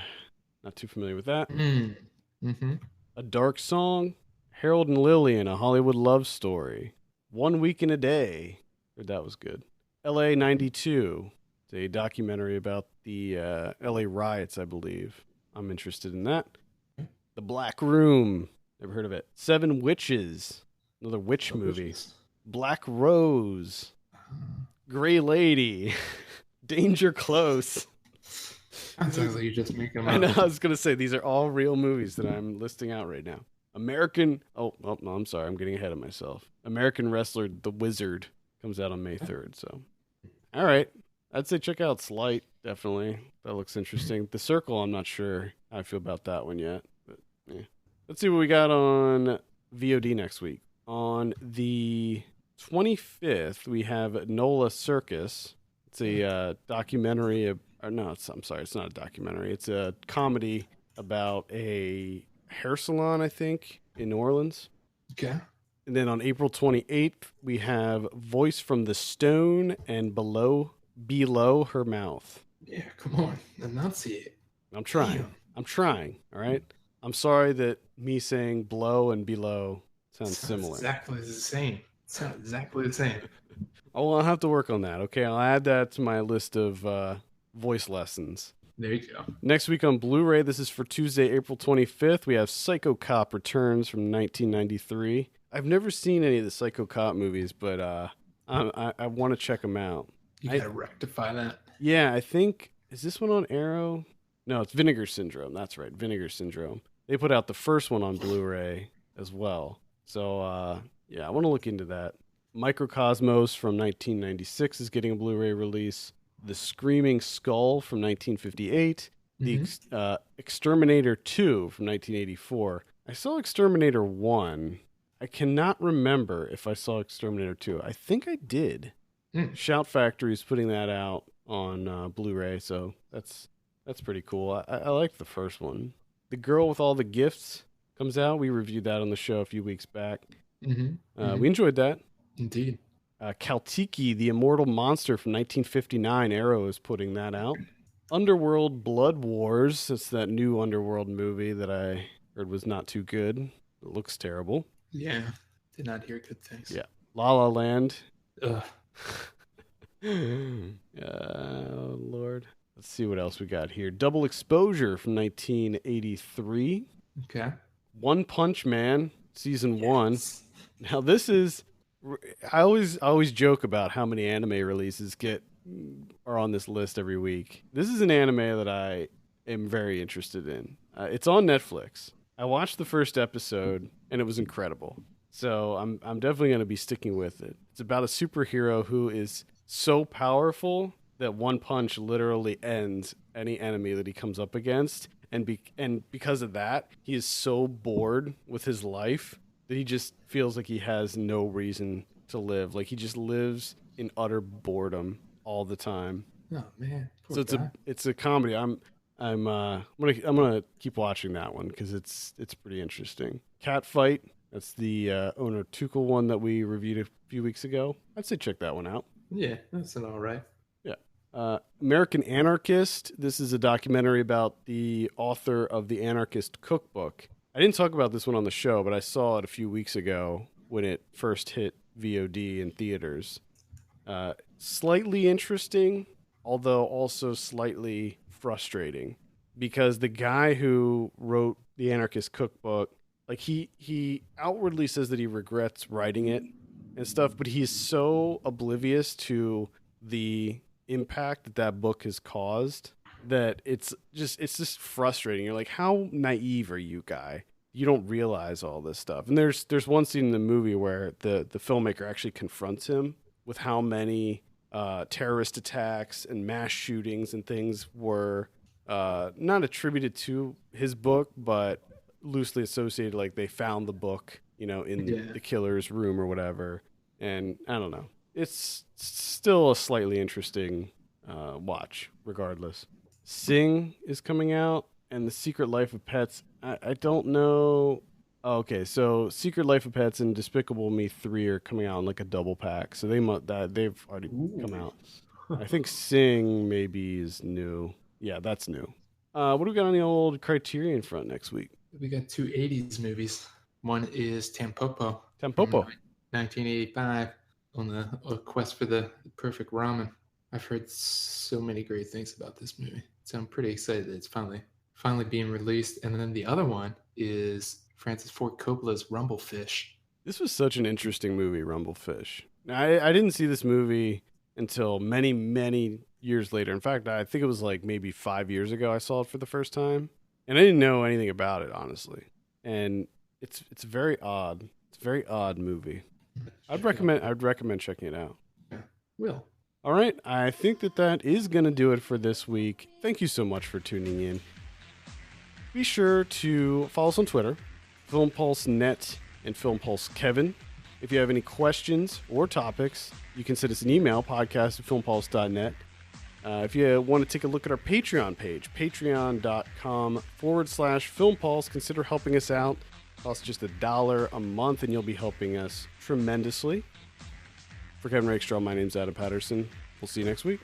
[SPEAKER 1] Not too familiar with that.
[SPEAKER 2] Mm-hmm.
[SPEAKER 1] A Dark Song. Harold and Lillian, a Hollywood love story. 1 Week in a Day. Heard that was good. LA 92. It's a documentary about the LA riots, I believe. I'm interested in that. The Black Room. Never heard of it. Seven Witches. Another witch movie. Black Rose. Gray Lady. Danger Close.
[SPEAKER 2] That sounds like you just make them up.
[SPEAKER 1] I know. I was going to say, these are all real movies that I'm listing out right now. Oh, no, I'm sorry. I'm getting ahead of myself. American Wrestler The Wizard comes out on May 3rd. So, all right. I'd say check out Slight, definitely. That looks interesting. The Circle, I'm not sure how I feel about that one yet. But yeah. Let's see what we got on VOD next week. On the 25th, we have Nola Circus. It's a documentary. I'm sorry, it's not a documentary. It's a comedy about a hair salon, I think, in New Orleans.
[SPEAKER 2] Okay.
[SPEAKER 1] And then on April 28th, we have Voice from the Stone and Below Her Mouth.
[SPEAKER 2] Yeah, come on. Enunciate.
[SPEAKER 1] I'm trying.
[SPEAKER 2] Damn.
[SPEAKER 1] I'm trying, all right? I'm sorry that me saying blow and below sounds similar.
[SPEAKER 2] Exactly the same. Sounds exactly the same.
[SPEAKER 1] Oh, well, I'll have to work on that. Okay, I'll add that to my list of voice lessons.
[SPEAKER 2] There you go.
[SPEAKER 1] Next week on Blu-ray, this is for Tuesday, April 25th. We have Psycho Cop Returns from 1993. I've never seen any of the Psycho Cop movies, but I want to check them out.
[SPEAKER 2] You gotta rectify that.
[SPEAKER 1] Yeah, I think, is this one on Arrow? No, it's Vinegar Syndrome. That's right, Vinegar Syndrome. They put out the first one on Blu-ray as well. So, yeah, I want to look into that. Microcosmos from 1996 is getting a Blu-ray release. The Screaming Skull from 1958. The Exterminator 2 from 1984. I saw Exterminator 1. I cannot remember if I saw Exterminator 2. I think I did. Shout Factory is putting that out on Blu-ray, so that's pretty cool. I like the first one. The Girl with All the Gifts comes out. We reviewed that on the show a few weeks back. We enjoyed that.
[SPEAKER 2] Indeed.
[SPEAKER 1] Kaltiki, the Immortal Monster from 1959. Arrow is putting that out. Underworld Blood Wars. That's that new Underworld movie that I heard was not too good. It looks terrible.
[SPEAKER 2] Yeah. Did not hear good things.
[SPEAKER 1] Yeah. La La Land.
[SPEAKER 2] Ugh.
[SPEAKER 1] Oh, Lord. Let's see what else we got here. Double Exposure from 1983.
[SPEAKER 2] Okay.
[SPEAKER 1] One Punch Man, Season 1. Now this is I always joke about how many anime releases get are on this list every week. This is an anime that I am very interested in. It's on Netflix. I watched the first episode and it was incredible. So I'm definitely going to be sticking with it. It's about a superhero who is so powerful that one punch literally ends any enemy that he comes up against, and because of that, he is so bored with his life that he just feels like he has no reason to live. Like he just lives in utter boredom all the time.
[SPEAKER 2] Oh man, poor
[SPEAKER 1] So
[SPEAKER 2] guy.
[SPEAKER 1] it's a comedy. I'm gonna keep watching that one because it's pretty interesting. Catfight. That's the Owner Tukul one that we reviewed a few weeks ago. I'd say check that one out.
[SPEAKER 2] Yeah, that's an all right.
[SPEAKER 1] Yeah. American Anarchist. This is a documentary about the author of the Anarchist Cookbook. I didn't talk about this one on the show, but I saw it a few weeks ago when it first hit VOD in theaters. Slightly interesting, although also slightly frustrating, because the guy who wrote the Anarchist Cookbook, like he outwardly says that he regrets writing it and stuff, but he's so oblivious to the impact that that book has caused that it's just frustrating. You're like, how naive are you, guy? You don't realize all this stuff. And there's one scene in the movie where the filmmaker actually confronts him with how many terrorist attacks and mass shootings and things were not attributed to his book, but loosely associated. Like they found the book, in
[SPEAKER 2] Yeah.
[SPEAKER 1] the killer's room or whatever. And I don't know. It's still a slightly interesting watch, regardless. Sing is coming out, and The Secret Life of Pets. I don't know. Oh, okay, so Secret Life of Pets and Despicable Me 3 are coming out in like a double pack, so they've already come
[SPEAKER 2] Ooh.
[SPEAKER 1] out. I think Sing maybe is new. Yeah, that's new. What do we got on the old Criterion front next week?
[SPEAKER 2] We got two 80s movies. One is Tampopo from
[SPEAKER 1] Tampopo.
[SPEAKER 2] 1985 on the a quest for the perfect ramen. I've heard so many great things about this movie. So I'm pretty excited that it's finally being released. And then the other one is Francis Ford Coppola's Rumblefish.
[SPEAKER 1] This was such an interesting movie, Rumblefish. I didn't see this movie until many, many years later. In fact, I think it was like maybe 5 years ago I saw it for the first time. And I didn't know anything about it, honestly. And it's very odd. It's a very odd movie.
[SPEAKER 2] Check it out.
[SPEAKER 1] I'd recommend checking it out.
[SPEAKER 2] Yeah. Will.
[SPEAKER 1] All right, I think that is going to do it for this week. Thank you so much for tuning in. Be sure to follow us on Twitter, Film Pulse Net and Film Pulse Kevin. If you have any questions or topics, you can send us an email, podcast@filmpulse.net. If you want to take a look at our Patreon page, patreon.com/filmpulse, consider helping us out. It costs just $1 a month, and you'll be helping us tremendously. For Kevin Rakestraw, my name's Adam Patterson. We'll see you next week.